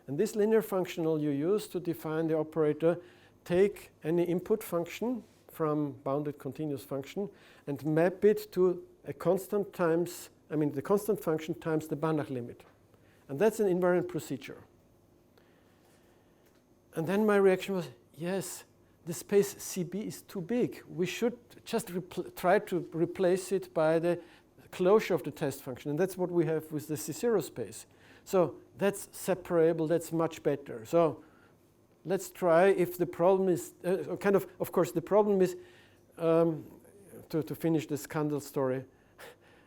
And this linear functional you use to define the operator, take any input function, from bounded continuous function and map it to a constant times, the constant function times the Banach limit. And that's an invariant procedure. And then my reaction was, yes, the space CB is too big. We should just try to replace it by the closure of the test function. And that's what we have with the C0 space. So that's separable, that's much better. So let's try if the problem is, of course, the problem is, to finish the scandal story,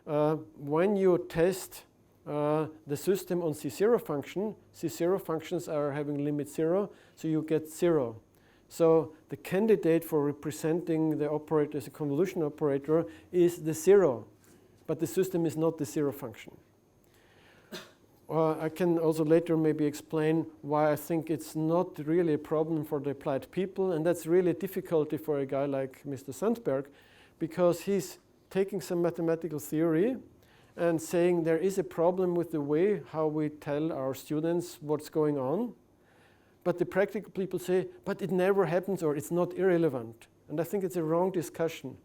when you test the system on C0 function, C0 functions are having limit 0, so you get 0. So the candidate for representing the operator as a convolution operator is the 0, but the system is not the 0 function. I can also later maybe explain why I think it's not really a problem for the applied people, and that's really a difficulty for a guy like Mr. Sandberg, because he's taking some mathematical theory and saying there is a problem with the way how we tell our students what's going on. But the practical people say, but it never happens or it's not irrelevant. And I think it's a wrong discussion.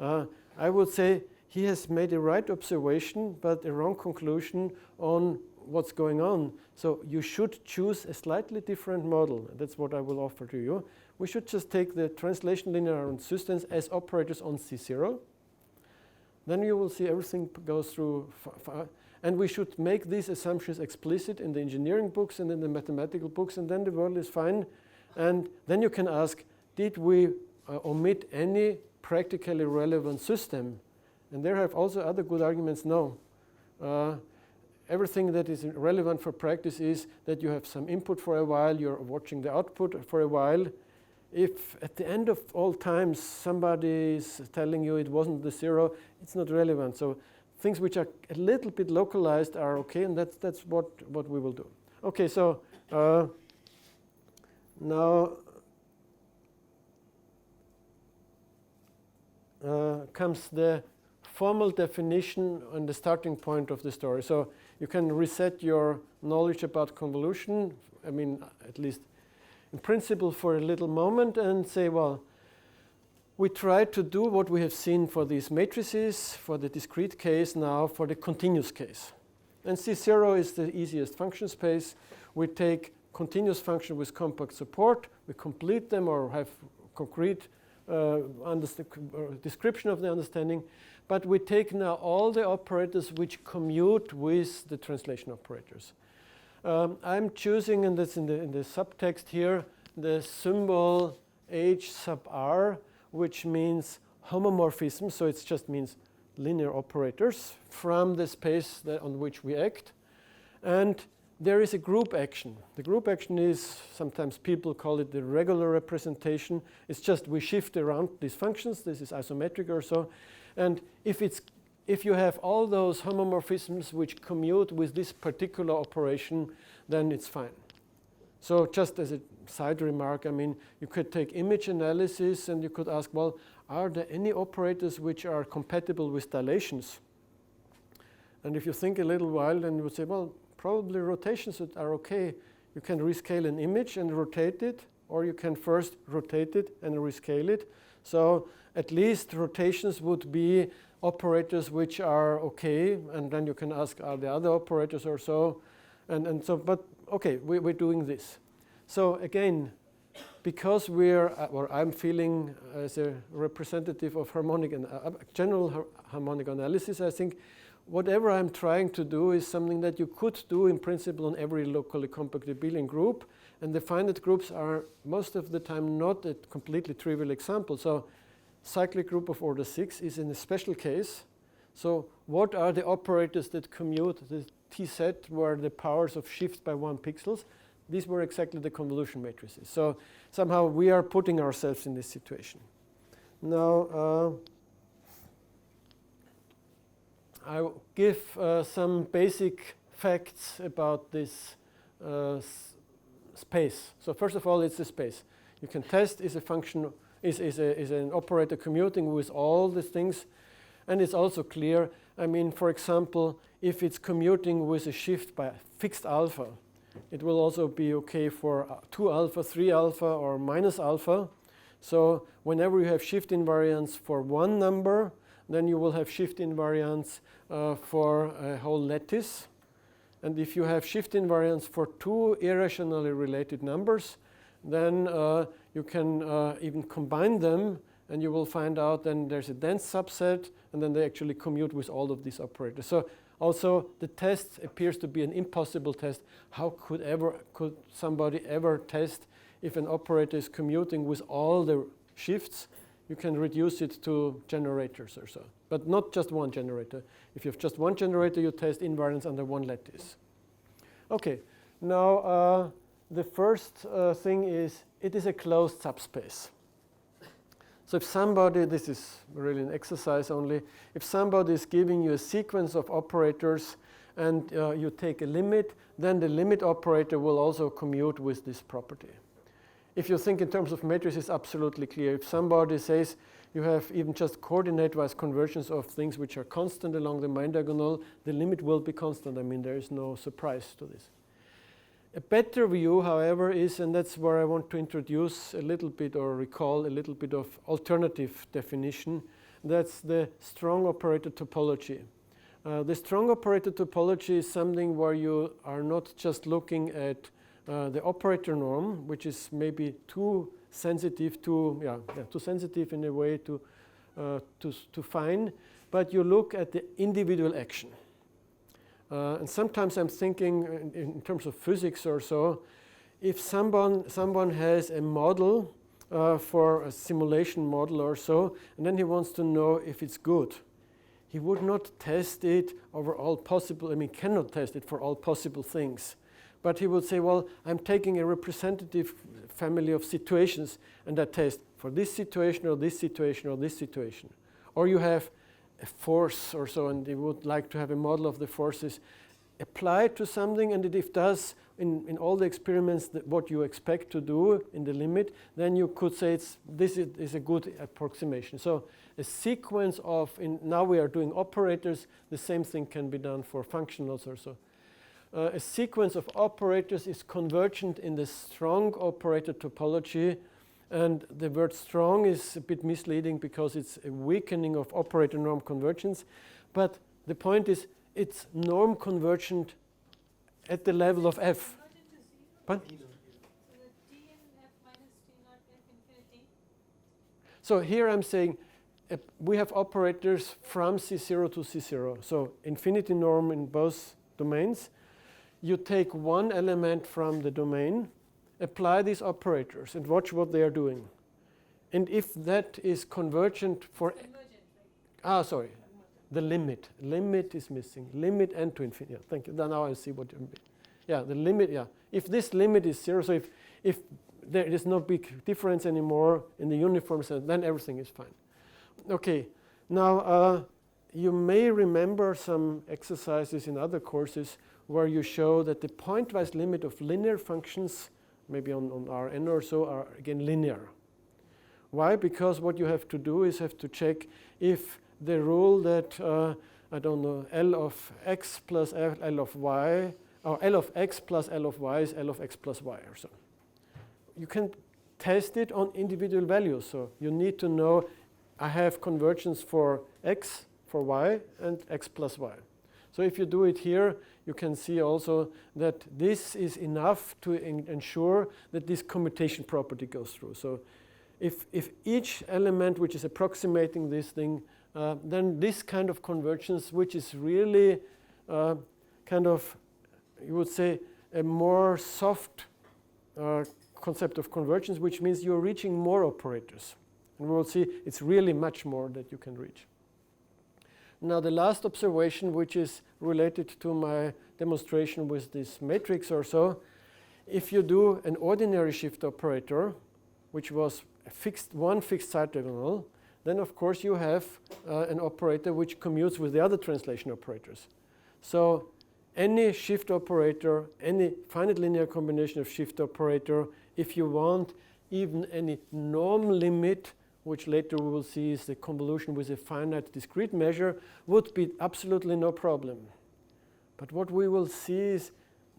I would say he has made a right observation, but a wrong conclusion on what's going on. So you should choose a slightly different model. That's what I will offer to you. We should just take the translation linear systems as operators on C0. Then you will see everything goes through. And we should make these assumptions explicit in the engineering books and in the mathematical books, and then the world is fine. And then you can ask, did we omit any practically relevant system? And there have also other good arguments. No. Everything that is relevant for practice is that you have some input for a while, you're watching the output for a while. If at the end of all times somebody is telling you it wasn't the 0, it's not relevant. So things which are a little bit localized are okay, and that's what we will do. Okay, so now comes the formal definition and the starting point of the story. So you can reset your knowledge about convolution, at least in principle for a little moment, and say, well, we try to do what we have seen for these matrices, for the discrete case, now for the continuous case. And C0 is the easiest function space. We take continuous function with compact support, we complete them or have concrete description of the understanding, but we take now all the operators which commute with the translation operators. I'm choosing, and that's in the subtext here, the symbol H sub r, which means homomorphism, so it just means linear operators from the space on which we act. And there is a group action. The group action is, sometimes people call it the regular representation. It's just we shift around these functions. This is isometric or so. And if you have all those homomorphisms which commute with this particular operation, then it's fine. So just as a side remark, you could take image analysis and you could ask, well, are there any operators which are compatible with dilations? And if you think a little while, then you would say, well, probably rotations are okay. You can rescale an image and rotate it, or you can first rotate it and rescale it. So at least rotations would be operators which are okay, and then you can ask, are there other operators or so? And so, but okay, we're doing this. So again, because I'm feeling as a representative of harmonic and general harmonic analysis, I think whatever I'm trying to do is something that you could do in principle on every locally compact abelian group. And the finite groups are most of the time not a completely trivial example. So cyclic group of order 6 is in a special case. So what are the operators that commute the T set where the powers of shift by 1 pixels? These were exactly the convolution matrices. So somehow we are putting ourselves in this situation. Now, I will give some basic facts about this space. So first of all, it's a space. You can test is a function, is an operator commuting with all these things. And it's also clear, for example, if it's commuting with a shift by fixed alpha, it will also be okay for 2 alpha, 3 alpha, or minus alpha. So whenever you have shift invariance for one number, then you will have shift invariance for a whole lattice. And if you have shift invariance for two irrationally related numbers, then you can even combine them, and you will find out then there's a dense subset, and then they actually commute with all of these operators. So also the test appears to be an impossible test. How could somebody ever test if an operator is commuting with all the shifts? You can reduce it to generators or so, but not just one generator. If you have just one generator, you test invariance under one lattice. Okay, now the first thing is it is a closed subspace. So if somebody, this is really an exercise only, if somebody is giving you a sequence of operators and you take a limit, then the limit operator will also commute with this property. If you think in terms of matrices, it's absolutely clear. If somebody says you have even just coordinate-wise conversions of things which are constant along the main diagonal, the limit will be constant. I mean, there is no surprise to this. A better view, however, is, and that's where I want to introduce a little bit or recall a little bit of alternative definition, that's the strong operator topology. The strong operator topology is something where you are not just looking at the operator norm, which is maybe too sensitive too sensitive in a way to find, but you look at the individual action. And sometimes I'm thinking in terms of physics or so, if someone has a model for a simulation model or so, and then he wants to know if it's good, he would not test it over all possible, cannot test it for all possible things. But he would say, well, I'm taking a representative family of situations and I test for this situation or this situation or this situation. Or you have a force or so, and they would like to have a model of the forces applied to something, and if it does in all the experiments what you expect to do in the limit, then you could say this is a good approximation. So a sequence of, now we are doing operators, the same thing can be done for functionals or so. A sequence of operators is convergent in the strong operator topology, and the word strong is a bit misleading because it's a weakening of operator norm convergence, but the point is it's norm convergent at the level of f. But so here I'm saying we have operators from C0 to C0, so infinity norm in both domains. You take one element from the domain, apply these operators, and watch what they are doing. And if that is convergent for... the limit. Limit is missing. Limit n to infinity. Yeah, thank you. Now I see what you mean. Yeah, the limit, yeah. If this limit is 0, so if there is no big difference anymore in the uniform sense, then everything is fine. Okay, now you may remember some exercises in other courses where you show that the pointwise limit of linear functions, maybe on Rn or so, are again linear. Why? Because what you have to do is have to check if the rule that, I don't know, L of x plus L of y, or L of x plus L of y is L of x plus y or so. You can test it on individual values. So you need to know I have convergence for x, for y, and x plus y. So if you do it here, you can see also that this is enough to ensure that this commutation property goes through. So if each element which is approximating this thing, then this kind of convergence, which is really kind of, you would say, a more soft concept of convergence, which means you're reaching more operators. And we will see it's really much more that you can reach. Now the last observation, which is related to my demonstration with this matrix or so, if you do an ordinary shift operator, which was one fixed side diagonal, then of course you have an operator which commutes with the other translation operators. So any shift operator, any finite linear combination of shift operator, if you want even any norm limit, which later we will see is the convolution with a finite discrete measure, would be absolutely no problem. But what we will see is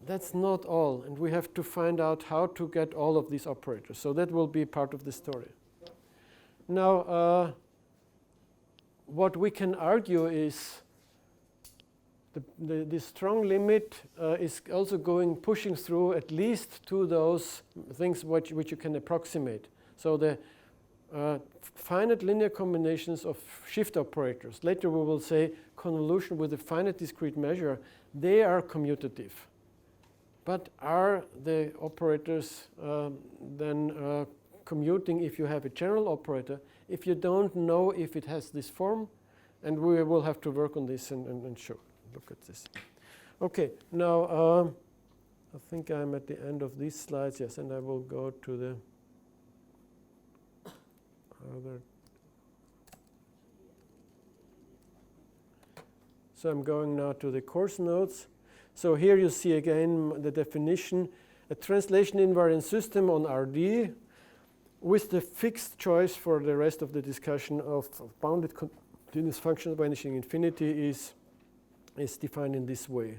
that's not all, and we have to find out how to get all of these operators. So that will be part of the story. Now, what we can argue is the strong limit is also pushing through at least to those things which you can approximate. So the finite linear combinations of shift operators, later we will say convolution with a finite discrete measure, they are commutative. But are the operators then commuting if you have a general operator, if you don't know if it has this form? And we will have to work on this and show. Look at this. Okay, now I think I'm at the end of these slides, yes, and I will go to the other. So I'm going now to the course notes. So here you see again the definition, a translation invariant system on RD with the fixed choice for the rest of the discussion of bounded continuous functions vanishing infinity is defined in this way.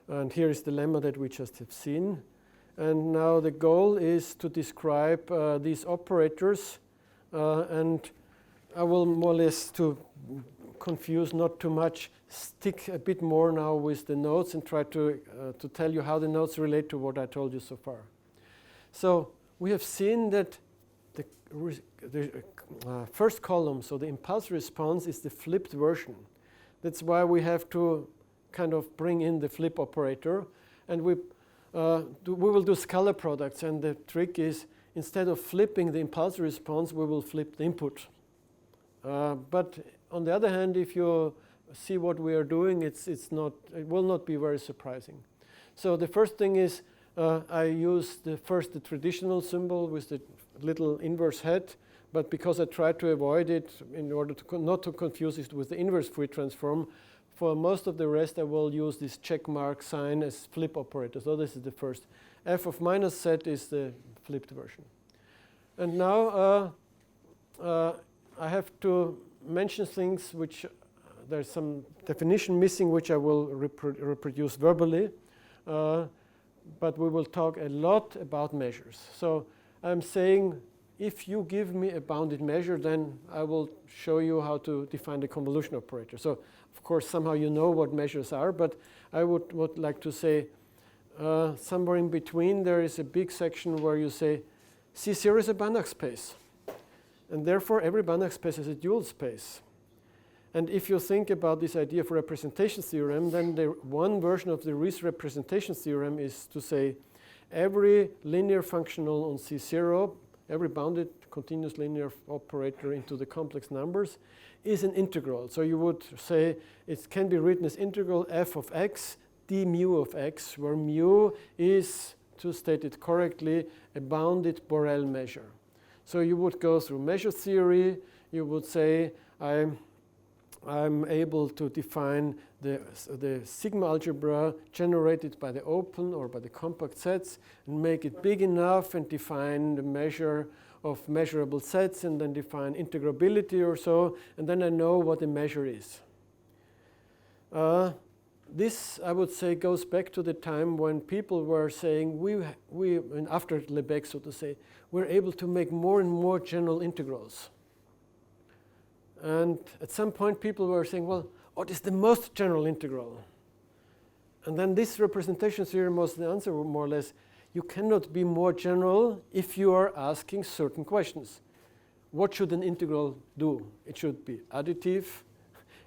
And here is the lemma that we just have seen. And now the goal is to describe these operators, and I will more or less, to confuse not too much, stick a bit more now with the notes and try to tell you how the notes relate to what I told you so far. So we have seen that the first column, so the impulse response, is the flipped version. That's why we have to kind of bring in the flip operator. And we will do scalar products. And the trick is, instead of flipping the impulse response, we will flip the input. But on the other hand, if you see what we are doing, it will not be very surprising. So the first thing is I use the traditional symbol with the little inverse head. But because I try to avoid it in order to not to confuse it with the inverse Fourier transform, for most of the rest I will use this check mark sign as flip operator. So this is the first. F of minus z is the flipped version. And now I have to mention things which there's some definition missing, which I will reproduce verbally. But we will talk a lot about measures. So I'm saying, if you give me a bounded measure, then I will show you how to define the convolution operator. So, of course, somehow you know what measures are, but I would like to say somewhere in between there is a big section where you say C0 is a Banach space. And therefore, every Banach space is a dual space. And if you think about this idea of representation theorem, then the one version of the Riesz representation theorem is to say every linear functional on C0, every bounded continuous linear operator into the complex numbers, is an integral. So you would say it can be written as integral f of x d mu of x, where mu is, to state it correctly, a bounded Borel measure. So you would go through measure theory. You would say I'm able to define the sigma algebra generated by the open or by the compact sets and make it big enough and define the measure of measurable sets and then define integrability or so, and then I know what the measure is. This, I would say, goes back to the time when people were saying, and after Lebesgue, so to say, we're able to make more and more general integrals. And at some point, people were saying, well, what is the most general integral? And then this representation theorem was the answer, more or less. You cannot be more general if you are asking certain questions. What should an integral do? It should be additive.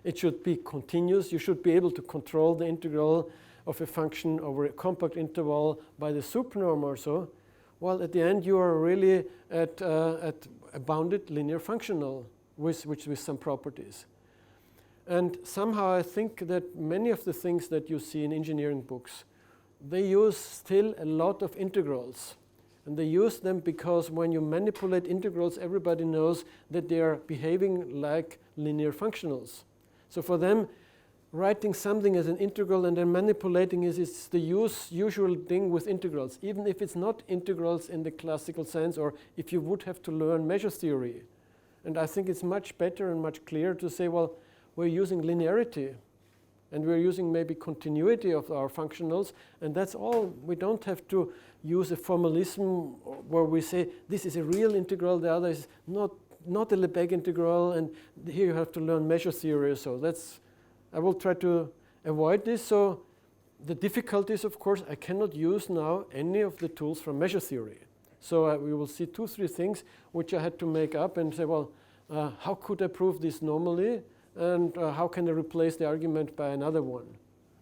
It should be continuous. You should be able to control the integral of a function over a compact interval by the supernorm or so. Well, at the end, you are really at a bounded linear functional with some properties. And somehow I think that many of the things that you see in engineering books, they use still a lot of integrals. And they use them because when you manipulate integrals, everybody knows that they are behaving like linear functionals. So for them, writing something as an integral and then manipulating it is the usual thing with integrals, even if it's not integrals in the classical sense, or if you would have to learn measure theory. And I think it's much better and much clearer to say, well, we're using linearity, and we're using maybe continuity of our functionals, and that's all. We don't have to use a formalism where we say this is a real integral, the other is not not a Lebesgue integral, and here you have to learn measure theory. So I will try to avoid this. So the difficulty is, of course, I cannot use now any of the tools from measure theory. So we will see 2, 3 things which I had to make up and say, well, how could I prove this normally? And how can I replace the argument by another one?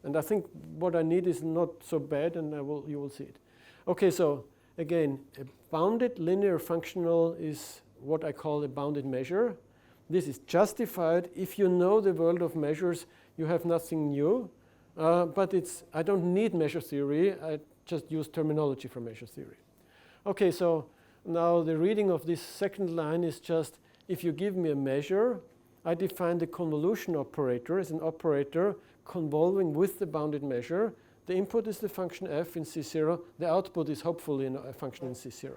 And I think what I need is not so bad, and you will see it. Okay, so again, a bounded linear functional is what I call a bounded measure. This is justified. If you know the world of measures, you have nothing new. But I don't need measure theory. I just use terminology from measure theory. Okay, so now the reading of this second line is just, if you give me a measure, I define the convolution operator as an operator convolving with the bounded measure. The input is the function f in C0. The output is hopefully a function in C0.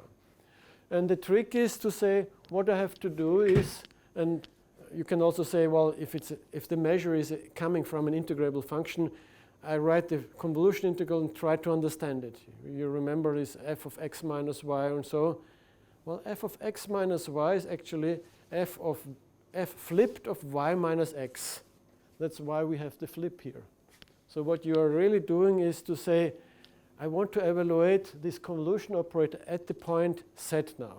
And the trick is to say what I have to do is, and you can also say, well, if the measure is coming from an integrable function, I write the convolution integral and try to understand it. You remember this f of x minus y and so. Well, f of x minus y is actually f flipped of y minus x. That's why we have the flip here. So what you are really doing is to say, I want to evaluate this convolution operator at the point z now.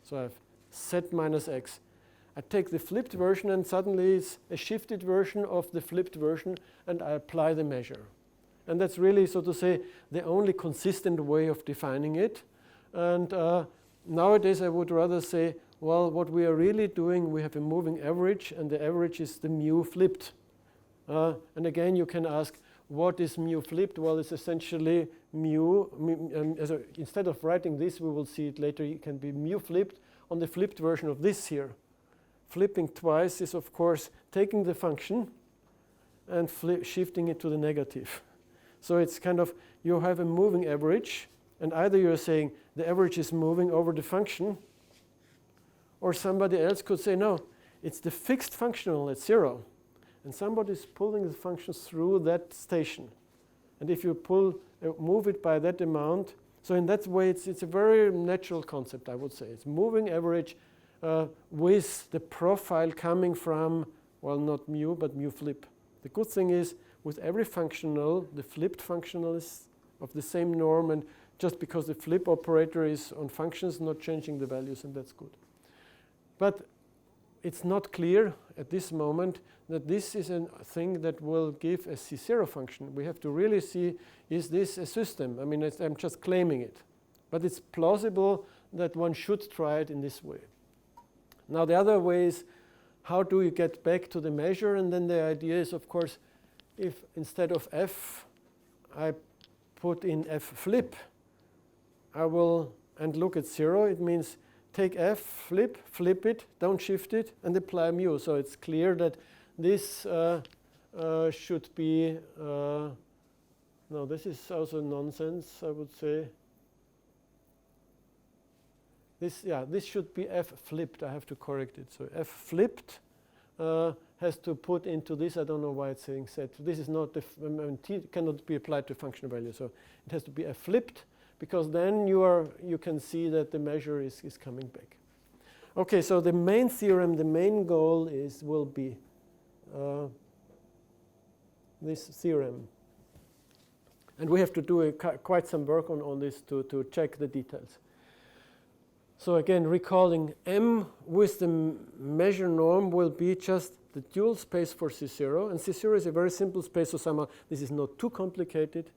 So I have z minus x. I take the flipped version, and suddenly it's a shifted version of the flipped version, and I apply the measure. And that's really, so to say, the only consistent way of defining it. And nowadays I would rather say, well, what we are really doing, we have a moving average, and the average is the mu flipped. And again, you can ask, what is mu flipped? Well, it's essentially mu. Instead of writing this, we will see it later, it can be mu flipped on the flipped version of this here. Flipping twice is, of course, taking the function and shifting it to the negative. So it's kind of, you have a moving average, and either you're saying the average is moving over the function, or somebody else could say, no, it's the fixed functional at 0. And somebody is pulling the functions through that station. And if you move it by that amount, so in that way, it's a very natural concept, I would say. It's moving average with the profile coming from, well, not mu, but mu flip. The good thing is, with every functional, the flipped functional is of the same norm, and just because the flip operator is on functions, not changing the values, and that's good. But it's not clear at this moment that this is a thing that will give a C0 function. We have to really see, is this a system? I mean, I'm just claiming it. But it's plausible that one should try it in this way. Now, the other way is, how do you get back to the measure? And then the idea is, of course, if instead of f, I put in f flip, I will, and look at 0, it means take f, flip it, don't shift it, and apply mu. So it's clear that this should be, no, this is also nonsense, I would say. This should be f flipped. I have to correct it. So f flipped has to put into this. I don't know why it's saying set. This is not, t cannot be applied to function value. So it has to be f flipped, because then you can see that the measure is coming back. Okay, so the main theorem, the main goal will be this theorem. And we have to do quite some work on this to check the details. So again, recalling M with the measure norm will be just the dual space for C0. And C0 is a very simple space, so somehow this is not too complicated.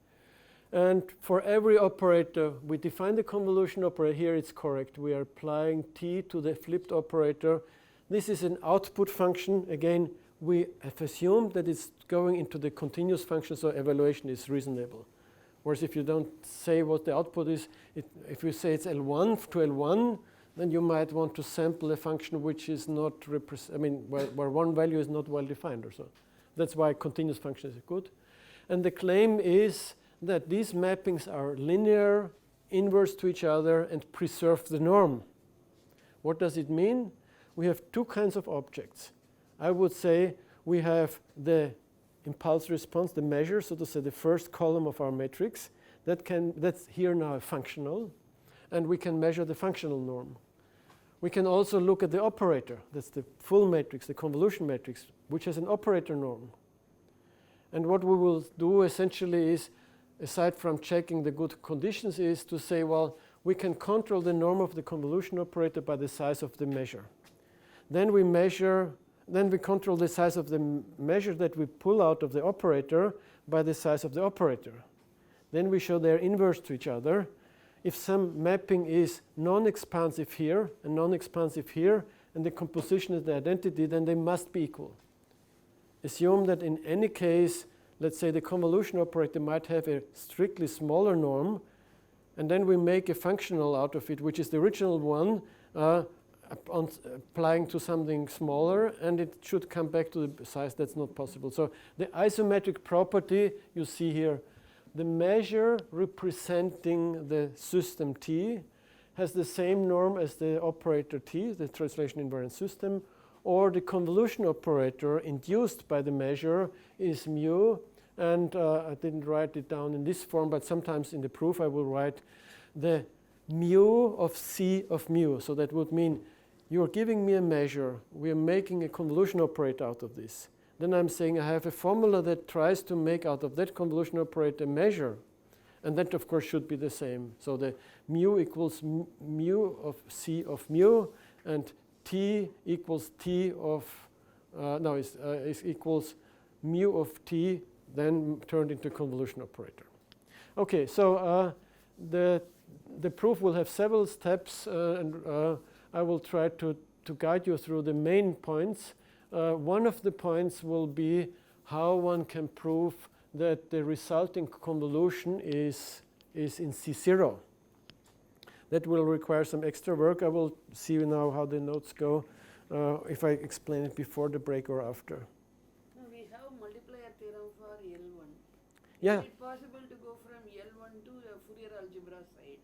And for every operator, we define the convolution operator. Here it's correct. We are applying t to the flipped operator. This is an output function. Again, we have assumed that it's going into the continuous function, so evaluation is reasonable. Whereas if you don't say what the output is, if you say it's L1 to L1, then you might want to sample a function which is not, where one value is not well defined or so. That's why continuous function is good. And the claim is that these mappings are linear, inverse to each other, and preserve the norm. What does it mean? We have two kinds of objects. I would say we have the impulse response, the measure, so to say the first column of our matrix. That's here now functional, and we can measure the functional norm. We can also look at the operator. That's the full matrix, the convolution matrix, which has an operator norm. And what we will do essentially is, aside from checking the good conditions, is to say, well, we can control the norm of the convolution operator by the size of the measure. Then we control the size of the measure that we pull out of the operator by the size of the operator. Then we show their inverse to each other. If some mapping is non-expansive here and non-expansive here, and the composition is the identity, then they must be equal. Assume that in any case, let's say the convolution operator might have a strictly smaller norm, and then we make a functional out of it, which is the original one, applying to something smaller, and it should come back to the size. That's not possible. So the isometric property you see here, the measure representing the system T has the same norm as the operator T, the translation invariant system, or the convolution operator induced by the measure is mu. And I didn't write it down in this form, but sometimes in the proof I will write the mu of C of mu. So that would mean you're giving me a measure. We are making a convolution operator out of this. Then I'm saying I have a formula that tries to make out of that convolution operator a measure. And that, of course, should be the same. So the mu equals mu of C of mu, and T equals T of, is equals mu of T, then turned into convolution operator. Okay, so the proof will have several steps, and I will try to guide you through the main points. One of the points will be how one can prove that the resulting convolution is in C0. That will require some extra work. I will see now how the notes go, if I explain it before the break or after. We have multiplier theorem for L1. Yeah. Is it possible to go from L1 to the Fourier algebra side?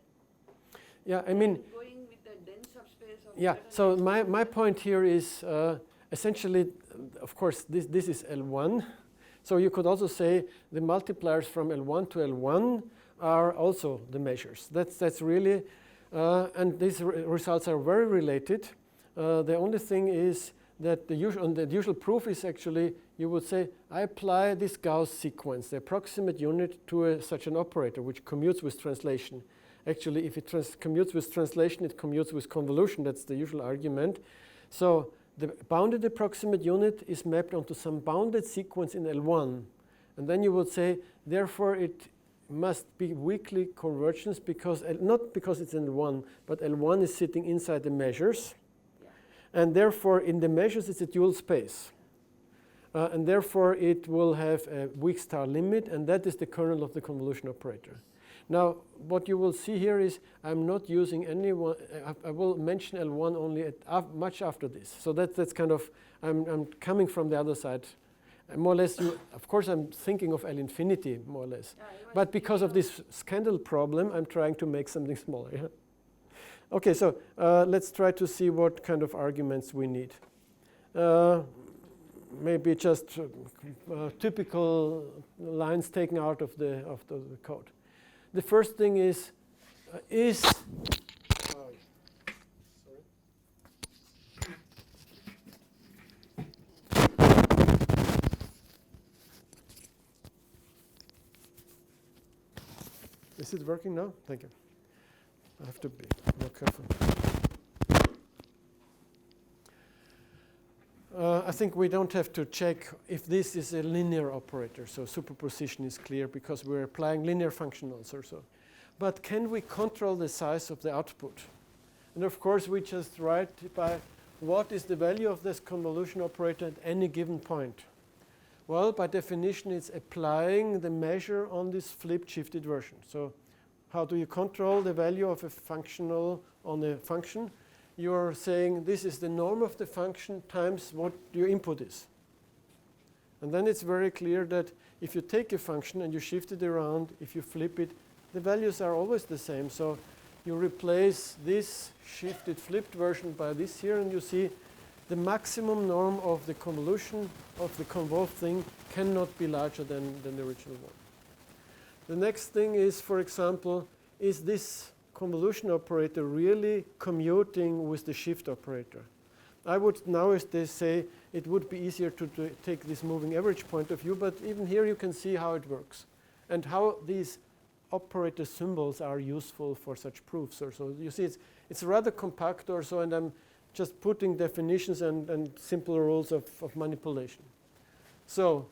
Yeah, I mean, going with the dense subspace of yeah, certain so my point here is essentially, of course, this is L1. So you could also say the multipliers from L1 to L1 are also the measures. That's really, and these results are very related. The only thing is that the usual proof is actually, you would say, I apply this Gauss sequence, the approximate unit, to such an operator which commutes with translation. Actually, if it commutes with translation, it commutes with convolution. That's the usual argument. So the bounded approximate unit is mapped onto some bounded sequence in L1. And then you would say, therefore, it must be weakly convergence, because not because it's in L1, but L1 is sitting inside the measures. Yeah. And therefore, in the measures, it's a dual space. And therefore, it will have a weak star limit, and that is the kernel of the convolution operator. Now, what you will see here is I'm not using any one. I will mention L1 only much after this. So that's kind of, I'm coming from the other side. More or less, of course, I'm thinking of L infinity, more or less. But because of this scandal problem, I'm trying to make something smaller. Yeah? Okay, so let's try to see what kind of arguments we need. Maybe just typical lines taken out of the code. The first thing is Is it working now? Thank you. I have to be more careful. I think we don't have to check if this is a linear operator, so superposition is clear because we're applying linear functionals or so. But can we control the size of the output? And of course, we just write by what is the value of this convolution operator at any given point. Well, by definition, it's applying the measure on this flipped shifted version. So how do you control the value of a functional on a function? You're saying this is the norm of the function times what your input is. And then it's very clear that if you take a function and you shift it around, if you flip it, the values are always the same. So you replace this shifted flipped version by this here, and you see the maximum norm of the convolution of the convolved thing cannot be larger than the original one. The next thing is, for example, is this convolution operator really commuting with the shift operator? I would nowadays say it would be easier to take this moving average point of view, but even here you can see how it works and how these operator symbols are useful for such proofs or so. You see it's rather compact or so, and I'm just putting definitions and simple rules of manipulation. So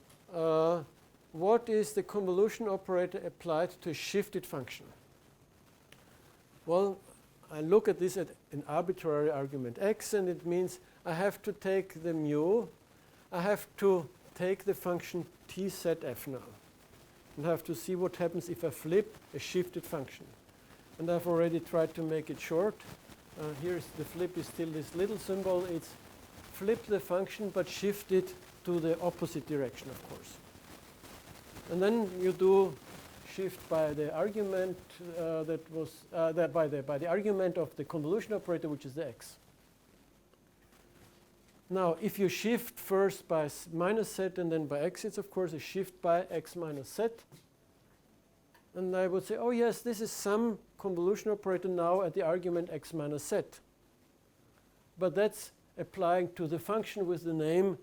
what is the convolution operator applied to a shifted function? Well, I look at this at an arbitrary argument x, and it means I have to take the mu, I have to take the function t set f now, and have to see what happens if I flip a shifted function. And I've already tried to make it short. Here's the flip is still this little symbol. It's flip the function but shift it to the opposite direction, of course. And then you do shift by the argument by the argument of the convolution operator, which is the x. Now, if you shift first by minus z and then by x, it's of course a shift by x minus z. And I would say, oh yes, this is some convolution operator now at the argument x minus z. But that's applying to the function with the name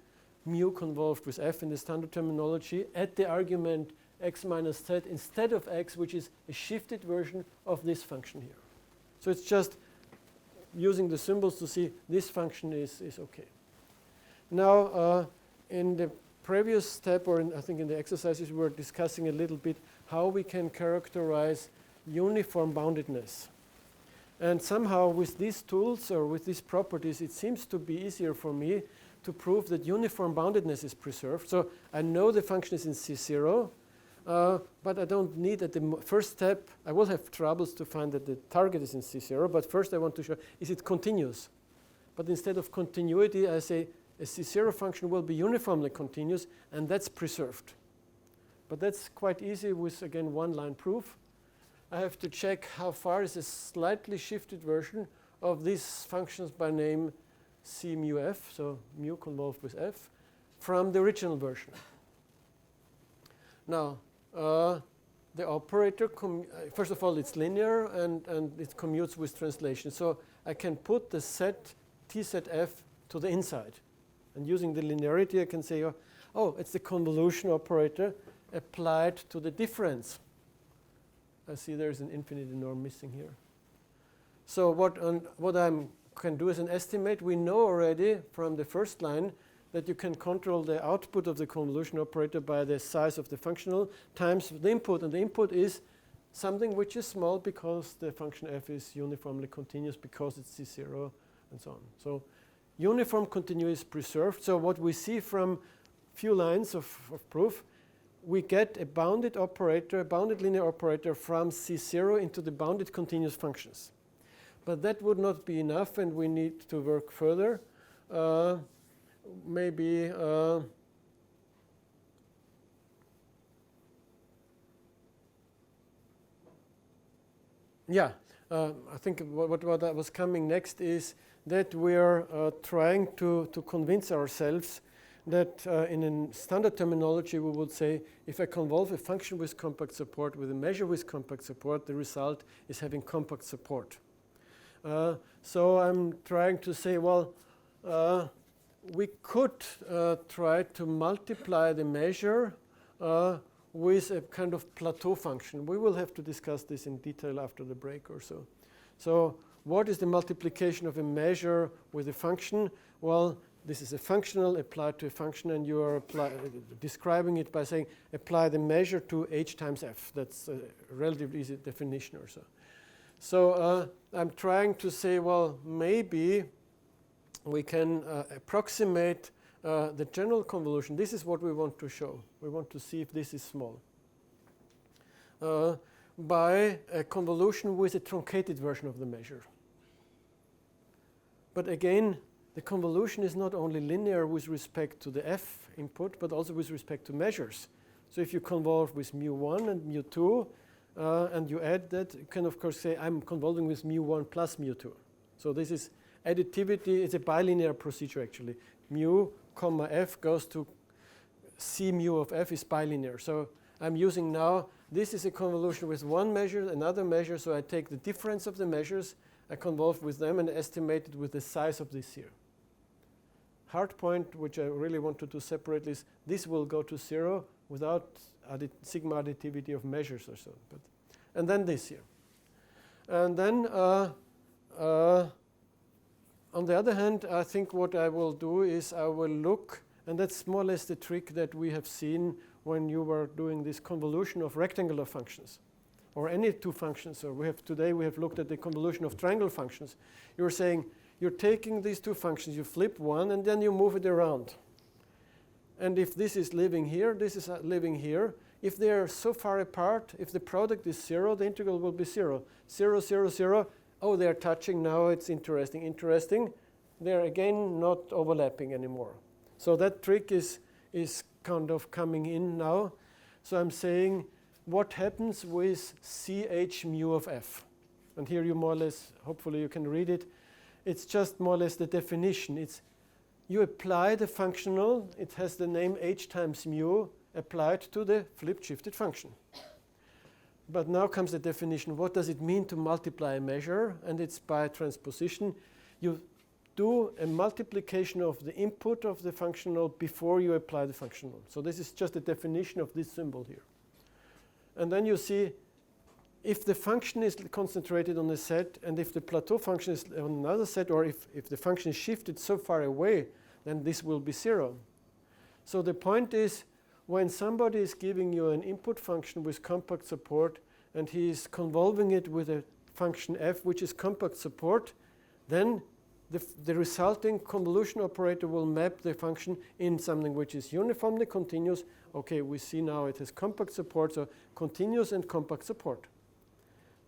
mu convolved with f in the standard terminology at the argument x minus z instead of x, which is a shifted version of this function here. So it's just using the symbols to see this function is okay. Now, in the previous step, or I think in the exercises, we were discussing a little bit how we can characterize uniform boundedness. And somehow with these tools or with these properties, it seems to be easier for me to prove that uniform boundedness is preserved. So I know the function is in C0, but I don't need at the first step, I will have troubles to find that the target is in C0, but first I want to show, is it continuous? But instead of continuity, I say a C0 function will be uniformly continuous, and that's preserved. But that's quite easy with, again, one-line proof. I have to check how far is a slightly shifted version of these functions by name C mu f, so mu convolved with f, from the original version. Now, the operator, first of all, it's linear, and it commutes with translation. So I can put the set t set f to the inside. And using the linearity, I can say, oh, it's the convolution operator applied to the difference. I see there's an infinity norm missing here. So what I can do as an estimate, we know already from the first line that you can control the output of the convolution operator by the size of the functional times the input. And the input is something which is small because the function f is uniformly continuous because it's C0 and so on. So uniform continuity is preserved. So what we see from few lines of proof, we get a bounded operator, a bounded linear operator from C0 into the bounded continuous functions. But that would not be enough, and we need to work further. Maybe I think what was coming next is that we are trying to convince ourselves that in a standard terminology we would say if I convolve a function with compact support with a measure with compact support, the result is having compact support. So I'm trying to say, well, we could try to multiply the measure with a kind of plateau function. We will have to discuss this in detail after the break or so. So what is the multiplication of a measure with a function? Well, this is a functional applied to a function, and you are describing it by saying apply the measure to h times f. That's a relatively easy definition or so. So I'm trying to say, well, maybe we can approximate the general convolution. This is what we want to show. We want to see if this is small. By a convolution with a truncated version of the measure. But again, the convolution is not only linear with respect to the f input, but also with respect to measures. So if you convolve with mu1 and mu2, and you add that, you can of course say I'm convolving with mu1 plus mu2. So this is additivity. It's a bilinear procedure actually. Mu comma f goes to c mu of f is bilinear. So I'm using now This is a convolution with one measure, another measure, so I take the difference of the measures, I convolve with them and estimate it with the size of this here. Hard point, which I really want to do separately, is this will go to 0 without sigma additivity of measures or so. And then this here. And then on the other hand, I think what I will do is I will look, and that's more or less the trick that we have seen when you were doing this convolution of rectangular functions, or any two functions. So today we have looked at the convolution of triangle functions. You're saying you're taking these two functions, you flip one, and then you move it around. And if this is living here, this is living here. If they are so far apart, if the product is 0, the integral will be 0. 0, 0, 0. Oh, they are touching now. It's interesting. Interesting. They're again not overlapping anymore. So that trick is kind of coming in now. So I'm saying what happens with CH mu of f. And here you more or less, hopefully you can read it. It's just more or less the definition. It's you apply the functional. It has the name h times mu applied to the flipped shifted function. But now comes the definition. What does it mean to multiply a measure? And it's by transposition. You do a multiplication of the input of the functional before you apply the functional. So this is just a definition of this symbol here. And then you see if the function is concentrated on a set and if the plateau function is on another set, or if the function is shifted so far away, then this will be 0. So the point is, when somebody is giving you an input function with compact support and he is convolving it with a function f which is compact support, then the resulting convolution operator will map the function in something which is uniformly continuous. Okay, we see now it has compact support, so continuous and compact support.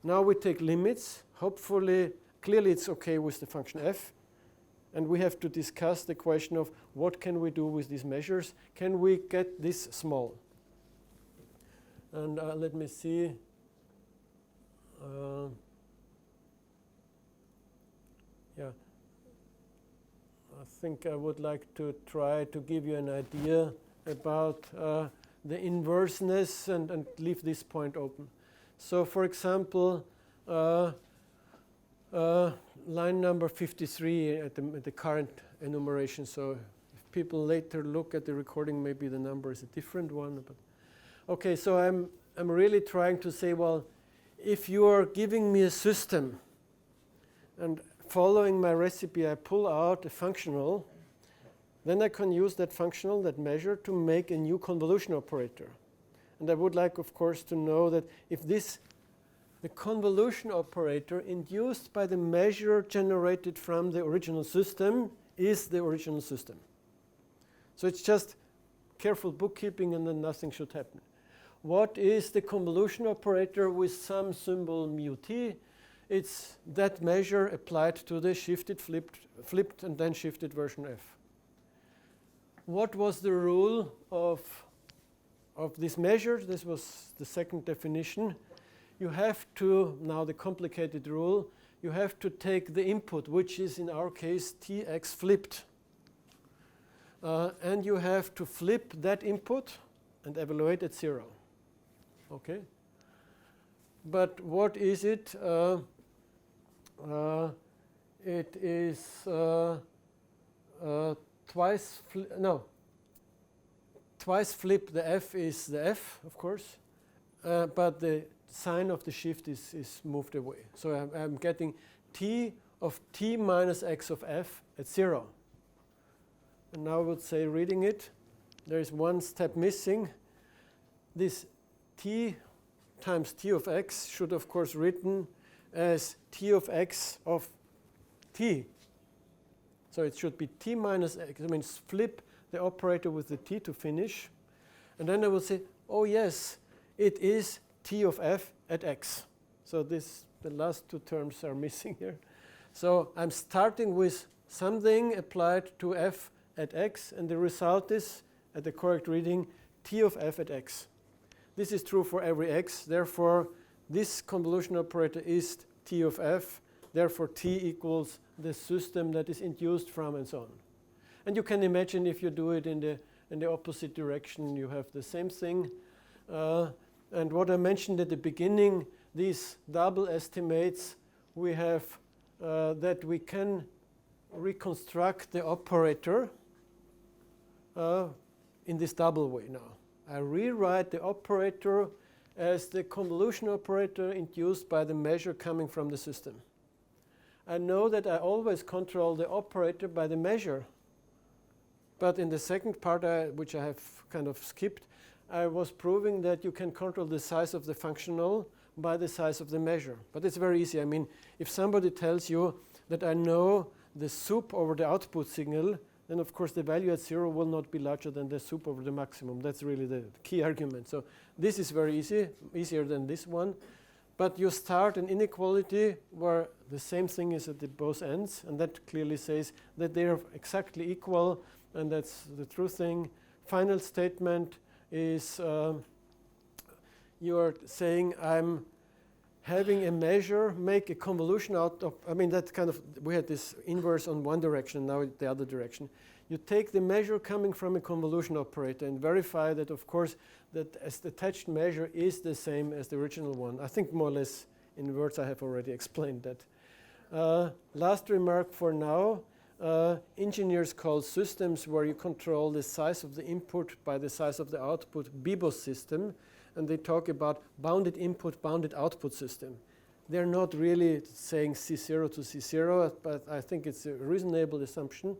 Now we take limits. Hopefully, clearly it's okay with the function f. And we have to discuss the question of what can we do with these measures? Can we get this small? And let me see. Yeah, I think I would like to try to give you an idea about the inverseness and leave this point open. So for example, line number 53 at the current enumeration. So if people later look at the recording, maybe the number is a different one. But okay, so I'm really trying to say, well, if you are giving me a system and following my recipe, I pull out a functional, then I can use that functional, that measure, to make a new convolution operator. And I would like, of course, to know that if the convolution operator induced by the measure generated from the original system is the original system. So it's just careful bookkeeping and then nothing should happen. What is the convolution operator with some symbol mu t? It's that measure applied to the shifted, flipped and then shifted version f. What was the rule of this measure? This was the second definition. You have to, now the complicated rule, you have to take the input, which is in our case tx flipped. And you have to flip that input and evaluate at 0. Okay? But what is it? It is twice flip the f is the f, of course, but the sign of the shift is moved away. So I'm getting t of t minus x of f at 0. And now I would say, reading it, there is one step missing. This t times t of x should, of course, written as t of x of t. So it should be t minus x. I mean, flip the operator with the t to finish. And then I will say, oh, yes, it is t of f at x. So the last two terms are missing here. So I'm starting with something applied to f at x, and the result is, at the correct reading, t of f at x. This is true for every x. Therefore, this convolution operator is t of f. Therefore, t equals the system that is induced from, and so on. And you can imagine if you do it in the opposite direction, you have the same thing. And what I mentioned at the beginning, these double estimates, we have that we can reconstruct the operator in this double way now. I rewrite the operator as the convolution operator induced by the measure coming from the system. I know that I always control the operator by the measure. But in the second part, which I have kind of skipped, I was proving that you can control the size of the functional by the size of the measure. But it's very easy. I mean, if somebody tells you that I know the sup over the output signal, then of course the value at 0 will not be larger than the sup over the maximum. That's really the key argument. So this is very easy, easier than this one. But you start an inequality where the same thing is at the both ends, and that clearly says that they are exactly equal, and that's the true thing. Final statement is you are saying I'm having a measure, make a convolution out of, I mean, that kind of, we had this inverse on one direction, now the other direction. You take the measure coming from a convolution operator and verify that, of course, that as the attached measure is the same as the original one. I think more or less in words I have already explained that. Last remark for now, engineers call systems where you control the size of the input by the size of the output BIBOS system. And they talk about bounded input, bounded output system. They're not really saying C0 to C0, but I think it's a reasonable assumption.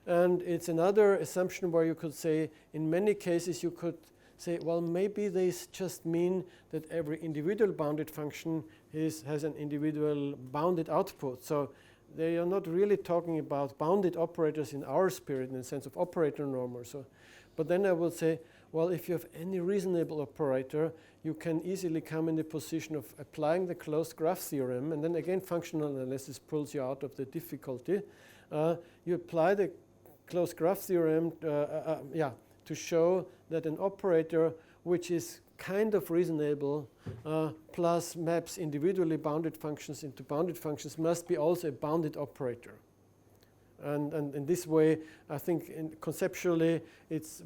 And it's another assumption where you could say, in many cases, you could say, well, maybe they just mean that every individual bounded function has an individual bounded output. So they are not really talking about bounded operators in our spirit, in the sense of operator norm or so. But then I will say, well, if you have any reasonable operator, you can easily come in the position of applying the closed graph theorem, and then again functional analysis pulls you out of the difficulty. You apply the closed graph theorem to show that an operator which is kind of reasonable plus maps individually bounded functions into bounded functions must be also a bounded operator. And in this way, I think conceptually,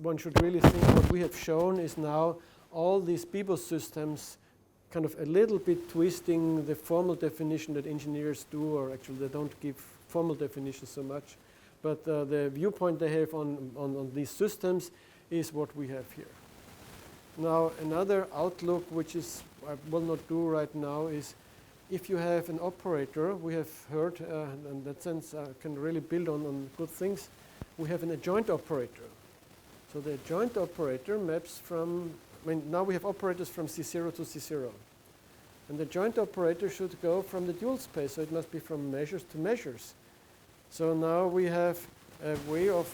one should really think what we have shown is now all these BIBOS systems kind of a little bit twisting the formal definition that engineers do, or actually they don't give formal definitions so much. But the viewpoint they have on these systems is what we have here. Now, another outlook, which is I will not do right now, is if you have an operator, we have heard, in that sense, can really build on good things. We have an adjoint operator. So the adjoint operator maps from, now we have operators from C0 to C0. And the adjoint operator should go from the dual space, so it must be from measures to measures. So now we have a way of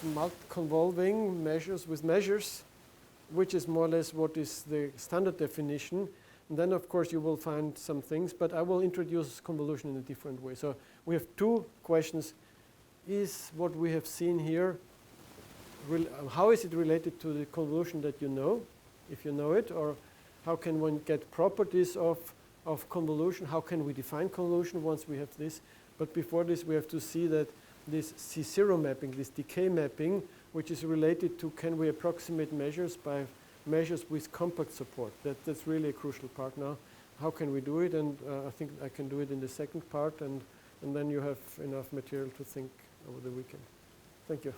convolving measures with measures, which is more or less what is the standard definition. And then, of course, you will find some things, but I will introduce convolution in a different way. So we have two questions. Is what we have seen here, how is it related to the convolution that you know, if you know it, or how can one get properties of convolution? How can we define convolution once we have this? But before this, we have to see that this C0 mapping, this decay mapping, which is related to can we approximate measures by measures with compact support. That's really a crucial part now. How can we do it? And I think I can do it in the second part, and then you have enough material to think over the weekend. Thank you.